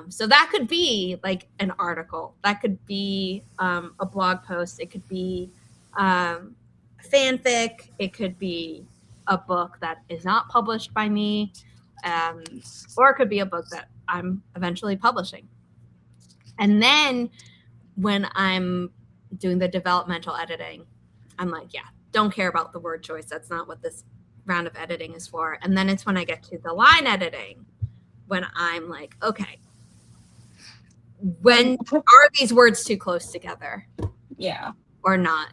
So that could be like an article. That could be a blog post. It could be fanfic. It could be a book that is not published by me. Or it could be a book that I'm eventually publishing. And then when I'm doing the developmental editing, I'm like, yeah, don't care about the word choice. That's not what this round of editing is for. And then it's when I get to the line editing when I'm like, okay, when are these words too close together? Yeah. Or not?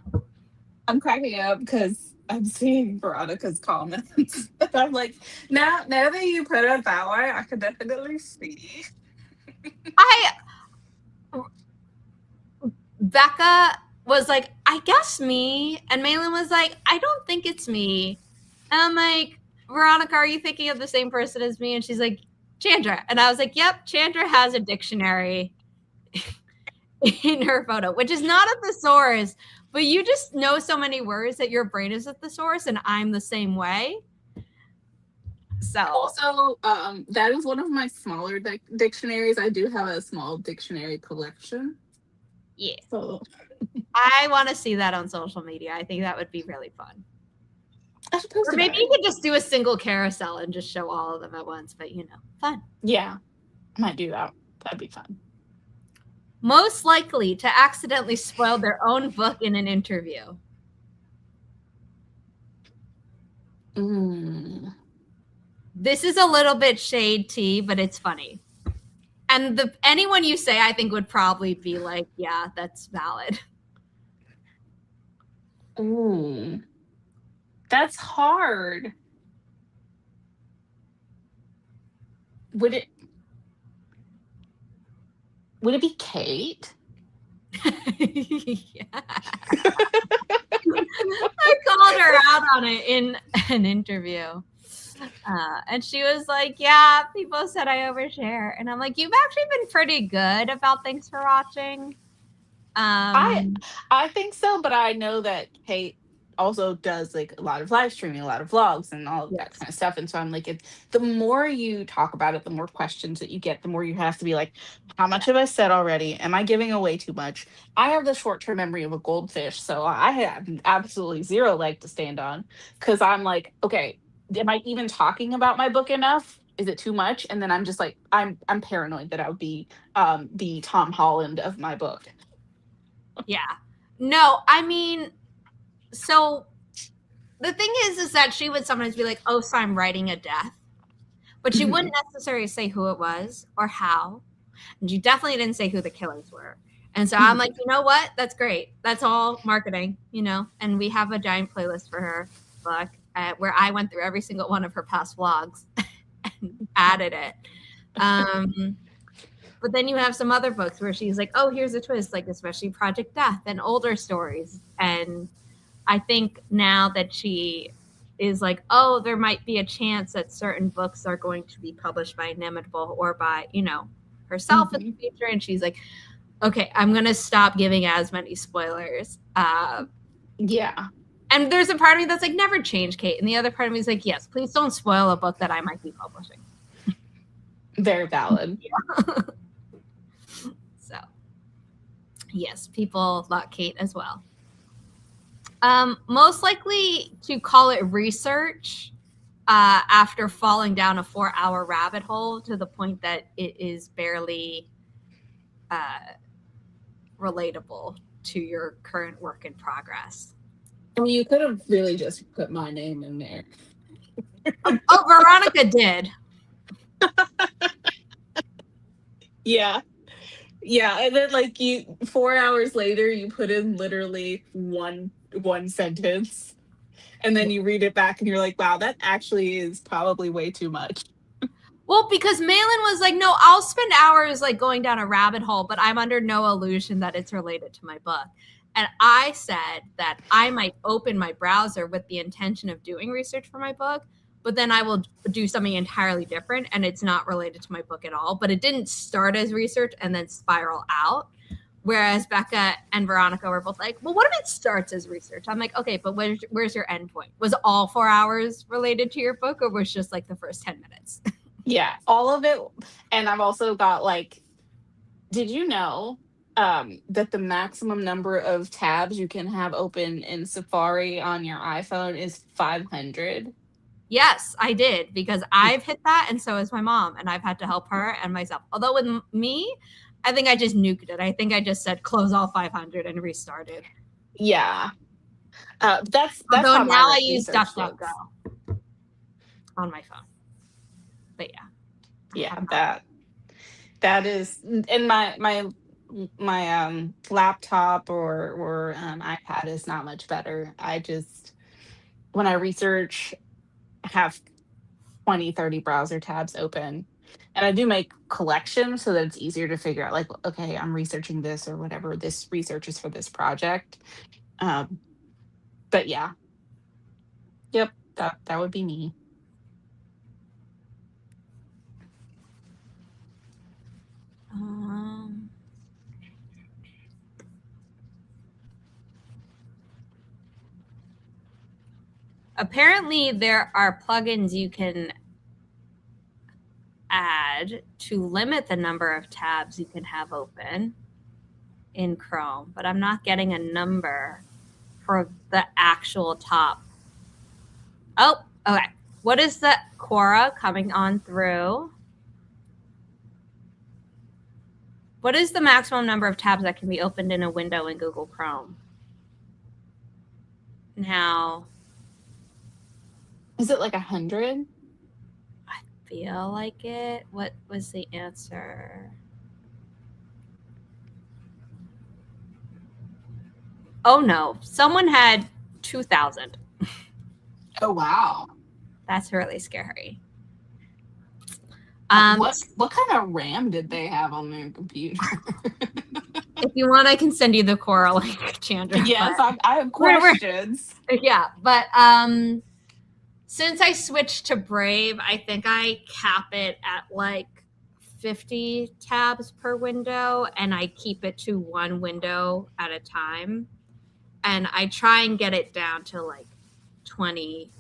I'm cracking up because I'm seeing Veronica's comments. I'm like, now that you put it that way, I can definitely see. Becca was like, I guess me. And Malin was like, I don't think it's me. And I'm like, Veronica, are you thinking of the same person as me? And she's like, Chandra. And I was like, yep, Chandra has a dictionary in her photo, which is not a thesaurus, but you just know so many words that your brain is a thesaurus, and I'm the same way. So also, that is one of my smaller dictionaries. I do have a small dictionary collection. Yeah. So I want to see that on social media. I think that would be really fun. I should post Or maybe you could just do a single carousel and just show all of them at once, but fun. Yeah, I might do that. That'd be fun. Most likely to accidentally spoil their own book in an interview. This is a little bit shade tea, but it's funny. And anyone you say, I think, would probably be like, yeah, that's valid. Ooh. That's hard. Would it be Kate? Yeah. I called her out on it in an interview. And she was like, yeah, people said I overshare. And I'm like, you've actually been pretty good about thanks for watching. I think so, but I know that Kate also does like a lot of live streaming, a lot of vlogs and all of that kind of stuff. And so I'm like, the more you talk about it, the more questions that you get, the more you have to be like, how much have I said already? Am I giving away too much? I have the short-term memory of a goldfish, so I have absolutely zero leg to stand on because I'm like, okay, am I even talking about my book enough? Is it too much? And then I'm just like, I'm paranoid that I would be the Tom Holland of my book. Yeah. No, I mean, so the thing is that she would sometimes be like, oh, so I'm writing a death. But she wouldn't necessarily say who it was or how. And she definitely didn't say who the killers were. And so I'm like, you know what? That's great. That's all marketing, And we have a giant playlist for her book where I went through every single one of her past vlogs and added it. But then you have some other books where she's like, oh, here's a twist, like especially Project Death and older stories. And I think now that she is like, oh, there might be a chance that certain books are going to be published by Inimitable or by, herself in the future. And she's like, okay, I'm going to stop giving as many spoilers. Yeah. And there's a part of me that's like, never change, Kate. And the other part of me is like, yes, please don't spoil a book that I might be publishing. Very valid. Yeah. So, yes, people love Kate as well. Most likely to call it research after falling down a 4-hour rabbit hole to the point that it is barely relatable to your current work in progress. I mean, you could have really just put my name in there. Oh, Veronica did. Yeah. And then 4 hours later, you put in literally one sentence, and then you read it back, and you're like, "Wow, that actually is probably way too much." Well, because Malin was like, "No, I'll spend hours going down a rabbit hole, but I'm under no illusion that it's related to my book." And I said that I might open my browser with the intention of doing research for my book, but then I will do something entirely different and it's not related to my book at all. But it didn't start as research and then spiral out. Whereas Becca and Veronica were both like, well, what if it starts as research? I'm like, okay, but where's your end point? Was all 4 hours related to your book, or was just like the first 10 minutes? Yeah, all of it. And I've also got like, did you know that the maximum number of tabs you can have open in Safari on your iPhone is 500? Yes, I did, because I've hit that, and so has my mom, and I've had to help her and myself. Although with me, I think I just nuked it. I think I just said close all 500 and restarted. Yeah. That's Although how now my I use research DuckDuckGo looks. on my phone. But yeah. Yeah, that is, and my laptop or iPad is not much better. I just, when I research, have 20-30 browser tabs open, and I do make collections so that it's easier to figure out, like, okay, I'm researching this or whatever, this research is for this project. But yeah, yep, that would be me. Apparently there are plugins you can add to limit the number of tabs you can have open in Chrome, but I'm not getting a number for the actual top. Oh, okay. What is the Quora coming on through? What is the maximum number of tabs that can be opened in a window in Google Chrome? Now, Is it like 100? I feel like it. What was the answer? Oh no, someone had 2,000. Oh wow. That's really scary. What kind of RAM did they have on their computer? If you want, I can send you the Quora link, Chandra. Yes, I have questions. Yeah, but since I switched to Brave, I think I cap it at like 50 tabs per window, and I keep it to one window at a time. And I try and get it down to like 20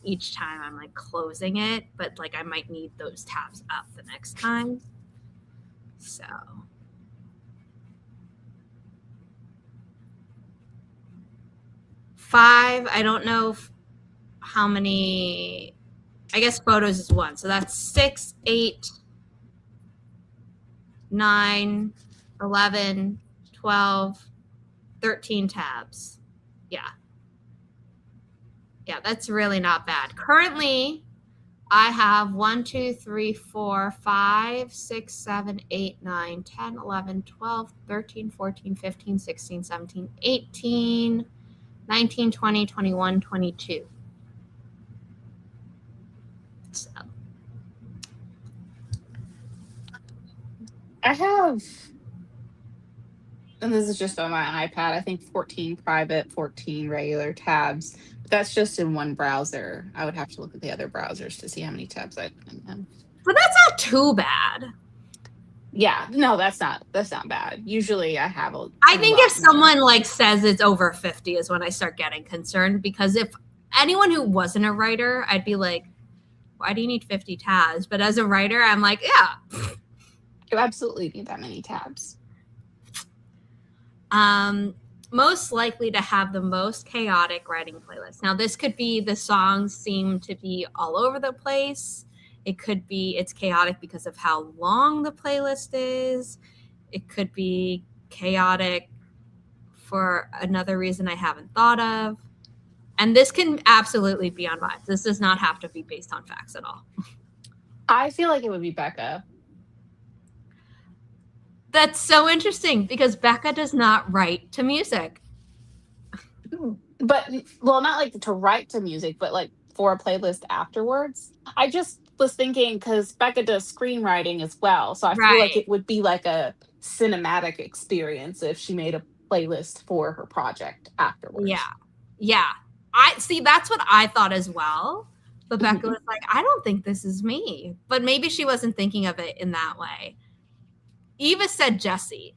each time I'm like closing it, but like I might need those tabs up the next time. So 5, I don't know how many, I guess photos is 1. So that's 6, 8, 9, 11, 12, 13 tabs. Yeah. Yeah, that's really not bad. Currently, I have 1, 2, 3, 4, 5, 6, 7, 8, 9, 10, 11, 12, 13, 14, 15, 16, 17, 18, 19, 20, 21, 22. So. I have, and this is just on my iPad, I think 14 private, 14 regular tabs. But that's just in one browser. I would have to look at the other browsers to see how many tabs I have. But that's not too bad. Yeah, no, that's not bad. Usually I have I think if someone like says it's over 50 is when I start getting concerned, because if anyone who wasn't a writer, I'd be like, why do you need 50 tabs? But as a writer, I'm like, yeah. You absolutely need that many tabs. Most likely to have the most chaotic writing playlist. Now, this could be the songs seem to be all over the place. It could be it's chaotic because of how long the playlist is. It could be chaotic for another reason I haven't thought of. And this can absolutely be on vibes. This does not have to be based on facts at all. I feel like it would be Becca. That's so interesting because Becca does not write to music. But, well, not like to write to music, but like for a playlist afterwards. I just was thinking because Becca does screenwriting as well. So I feel like it would be like a cinematic experience if she made a playlist for her project afterwards. Yeah. Yeah. I see, that's what I thought as well. But Becca was like, I don't think this is me. But maybe she wasn't thinking of it in that way. Eva said Jessie.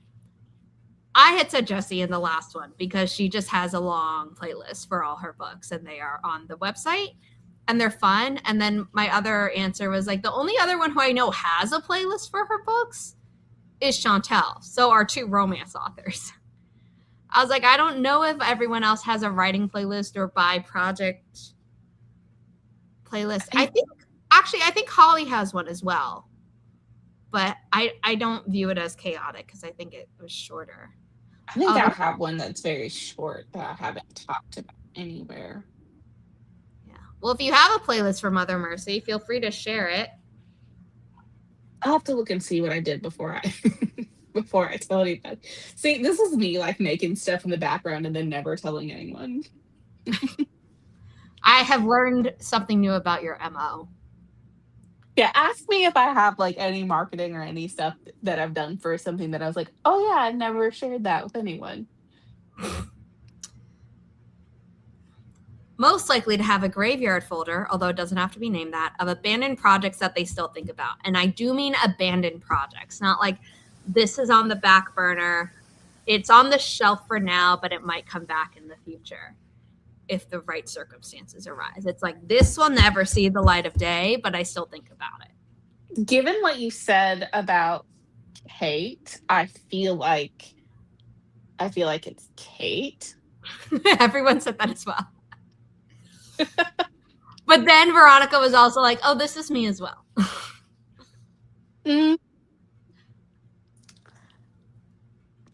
I had said Jessie in the last one because she just has a long playlist for all her books, and they are on the website, and they're fun. And then my other answer was like, the only other one who I know has a playlist for her books is Chantel. So our 2 romance authors. I was like, I don't know if everyone else has a writing playlist or by project playlist. I think Holly has one as well, but I don't view it as chaotic because I think it was shorter. I think I have one that's very short that I haven't talked about anywhere. Yeah. Well, if you have a playlist for Mother Mercy, feel free to share it. I'll have to look and see what I did before I before I tell anybody. See, this is me like making stuff in the background and then never telling anyone. I have learned something new about your MO. Yeah, ask me if I have like any marketing or any stuff that I've done for something that I was like, oh yeah, I never shared that with anyone. Most likely to have a graveyard folder, although it doesn't have to be named that, of abandoned projects that they still think about. And I do mean abandoned projects, not like this is on the back burner. It's on the shelf for now, but it might come back in the future if the right circumstances arise. It's like, this will never see the light of day, but I still think about it. Given what you said about Kate, I feel like it's Kate. Everyone said that as well. But then Veronica was also like, oh, this is me as well.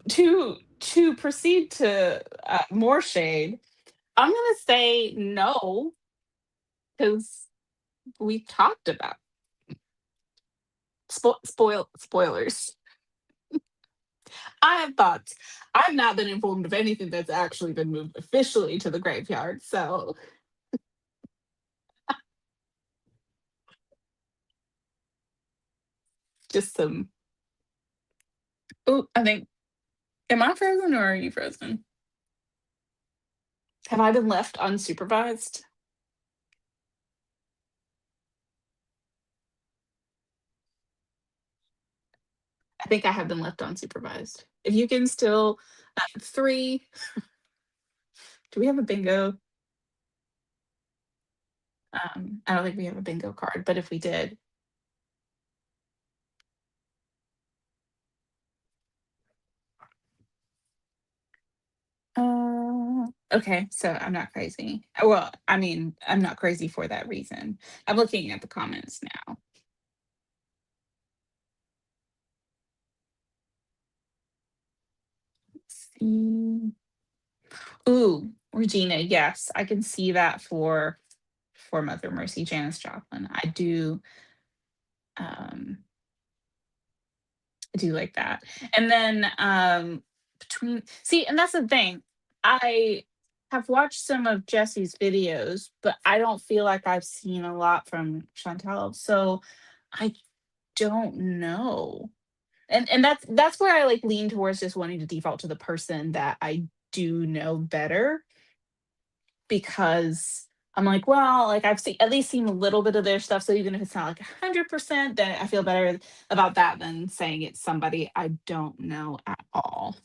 To proceed to more shade, I'm gonna say no because we talked about spoilers. I have thoughts. I've not been informed of anything that's actually been moved officially to the graveyard, so just some. Oh, I think. Am I frozen or are you frozen? Have I been left unsupervised? I think I have been left unsupervised. If you can still 3. Do we have a bingo? I don't think we have a bingo card, but if we did. Okay, so I'm not crazy. Well, I mean, I'm not crazy for that reason. I'm looking at the comments now. Let's see. Ooh, Regina, yes, I can see that for Mother Mercy, Janice Joplin. I do like that. And then and that's the thing. I have watched some of Jesse's videos, but I don't feel like I've seen a lot from Chantal. So I don't know. And that's where I like lean towards just wanting to default to the person that I do know better, because I'm like, well, like I've at least seen a little bit of their stuff. So even if it's not like 100%, then I feel better about that than saying it's somebody I don't know at all.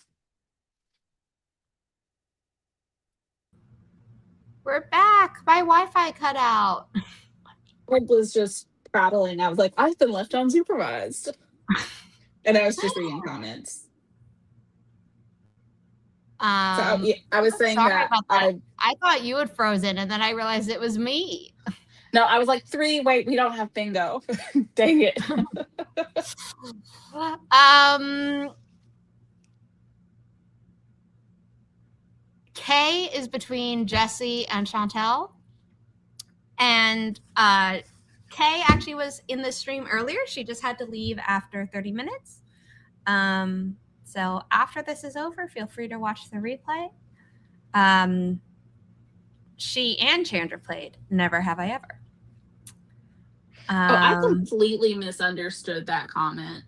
We're back. My Wi-Fi cut out. I was just prattling. I was like, I've been left unsupervised. And I was just reading comments. So yeah, I was saying that I thought you had frozen, and then I realized it was me. No, I was like 3. Wait, we don't have bingo. Dang it. Kay is between Jessie and Chantel. And Kay actually was in the stream earlier. She just had to leave after 30 minutes. So after this is over, feel free to watch the replay. She and Chandra played Never Have I Ever. I completely misunderstood that comment.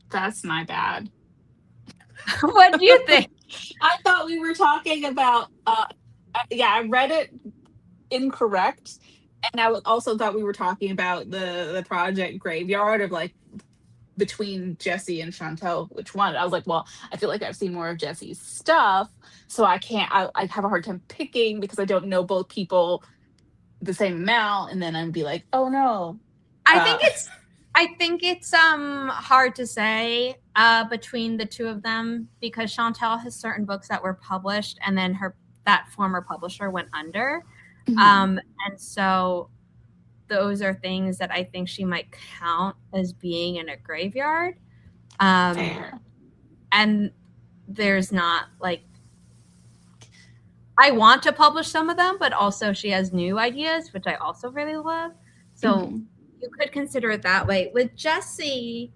That's my bad. What do you think? I thought we were talking about, I read it incorrect. And I also thought we were talking about the project Graveyard of like between Jessie and Chantel, which one. I was like, well, I feel like I've seen more of Jessie's stuff, so I can't. I have a hard time picking because I don't know both people the same amount, and then I'd be like, oh no. I think it's hard to say between the two of them, because Chantel has certain books that were published and then that former publisher went under. Mhm. And so those are things that I think she might count as being in a graveyard. Fair. And there's not like, I want to publish some of them, but also she has new ideas, which I also really love. So Mhm. you could consider it that way. With Jessie,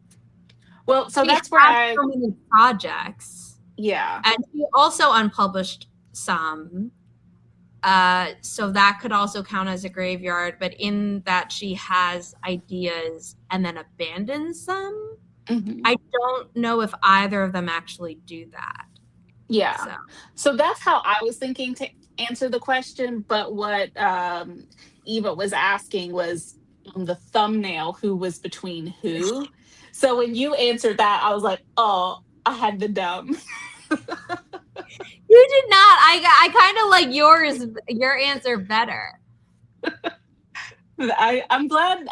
Well, so she that's where has so many projects. yeah. And she also unpublished some. So that could also count as a graveyard, but in that she has ideas and then abandons some. Mhm. I don't know if either of them actually do that. Yeah. So that's how I was thinking to answer the question. But what Eva was asking was on the thumbnail, who was between who. So when you answered that, I was like, oh, I had the dumb. You did not. I kind of like your answer better. I'm glad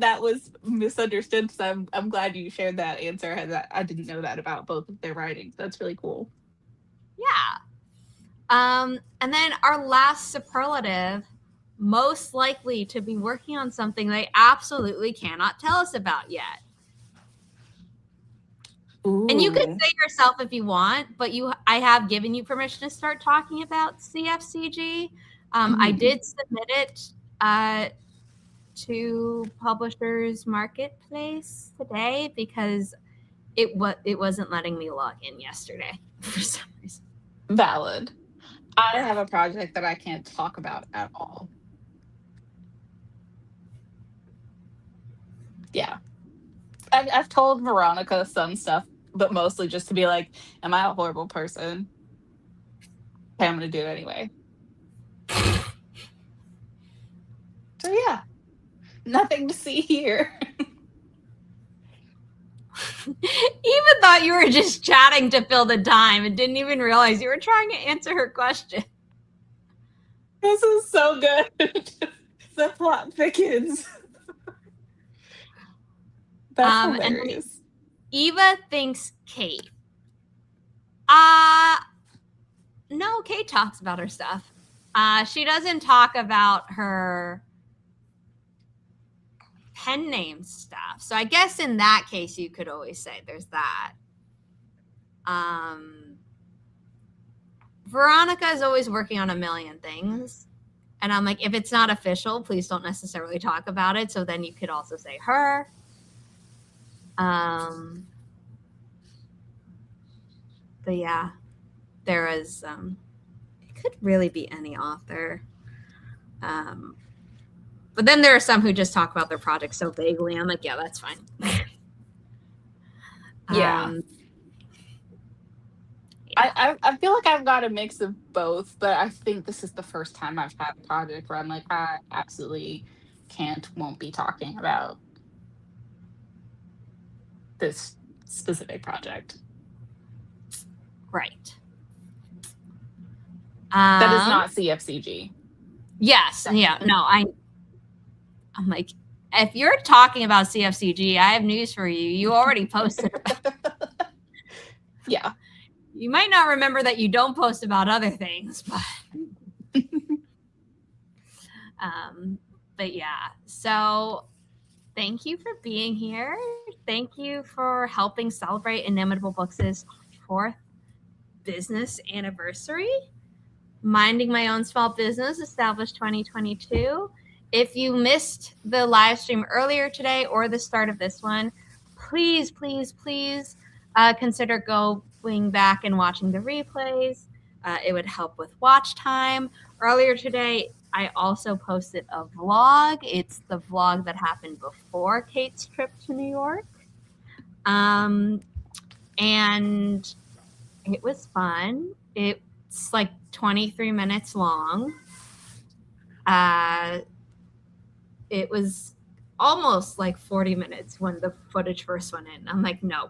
that was misunderstood. So I'm glad you shared that answer. I didn't know that about both of their writings. That's really cool. Yeah. And then our last superlative, most likely to be working on something they absolutely cannot tell us about yet. Ooh. And you could say yourself if you want, but I have given you permission to start talking about CFCG. I did submit it to Publishers Marketplace today because it wasn't letting me log in yesterday for some reason. Valid. I have a project that I can't talk about at all. Yeah. I've told Veronica some stuff, but mostly just to be like, am I a horrible person? Okay, I'm going to do it anyway. So yeah, nothing to see here. Even thought you were just chatting to fill the time and didn't even realize you were trying to answer her question. This is so good. The plot thickens. That's hilarious. Eva thinks Kate. No, Kate talks about her stuff. She doesn't talk about her pen name stuff. So I guess in that case, you could always say there's that. Veronica is always working on a million things. And I'm like, if it's not official, please don't necessarily talk about it. So then you could also say her. But yeah, there is, it could really be any author. But then there are some who just talk about their projects so vaguely. I'm like, yeah, that's fine. Yeah. I feel like I've got a mix of both, but I think this is the first time I've had a project where I'm like, I absolutely won't be talking about this specific project. Right. That is not CFCG. Yes. Yeah. No, I'm like, if you're talking about CFCG, I have news for you. You already posted. Yeah. You might not remember that you don't post about other things, but yeah. So thank you for being here. Thank you for helping celebrate Inimitable Books' 4th business anniversary. Minding My Own Small Business, established 2022. If you missed the live stream earlier today or the start of this one, please, please, please consider going back and watching the replays. It would help with watch time. Earlier today, I also posted a vlog. It's the vlog that happened before Kate's trip to New York. And it was fun. It's like 23 minutes long. It was almost like 40 minutes when the footage first went in. I'm like, no,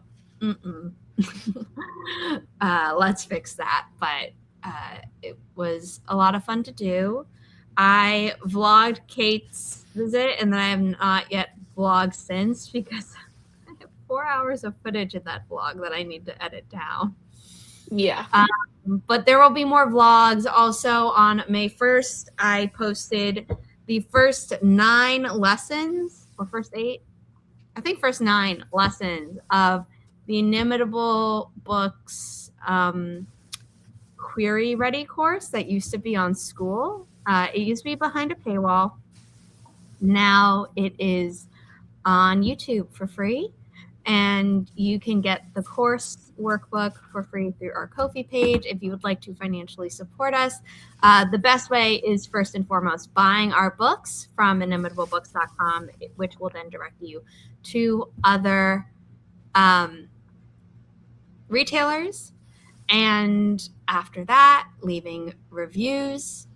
let's fix that. But it was a lot of fun to do. I vlogged Kate's visit, and then I have not yet vlogged since because I have 4 hours of footage in that vlog that I need to edit down. Yeah. But there will be more vlogs. Also on May 1st, I posted the first 9 lessons, or first 8? I think first 9 lessons of the Inimitable Books Query Ready course that used to be on school. It used to be behind a paywall. Now it is on YouTube for free. And you can get the course workbook for free through our Ko-fi page if you would like to financially support us. The best way is first and foremost buying our books from inimitablebooks.com, which will then direct you to other retailers. And after that, leaving reviews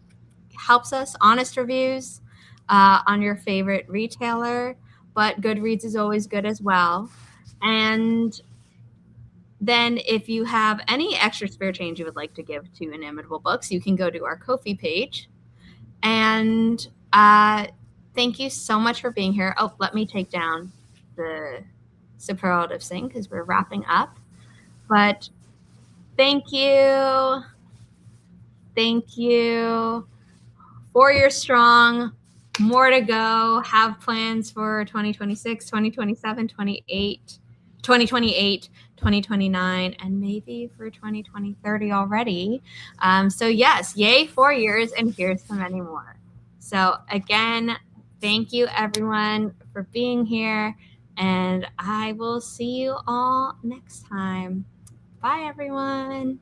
helps us, honest reviews on your favorite retailer. But Goodreads is always good as well. And then if you have any extra spare change you would like to give to Inimitable Books, you can go to our Ko-fi page. And thank you so much for being here. Oh, let me take down the superlative thing because we're wrapping up. But thank you. Thank you. 4 years strong. More to go. Have plans for 2026, 2027, 2028, 2029, and maybe for 2030 already. So yes, yay 4 years, and here's to many more. So again, thank you everyone for being here, and I will see you all next time. Bye everyone.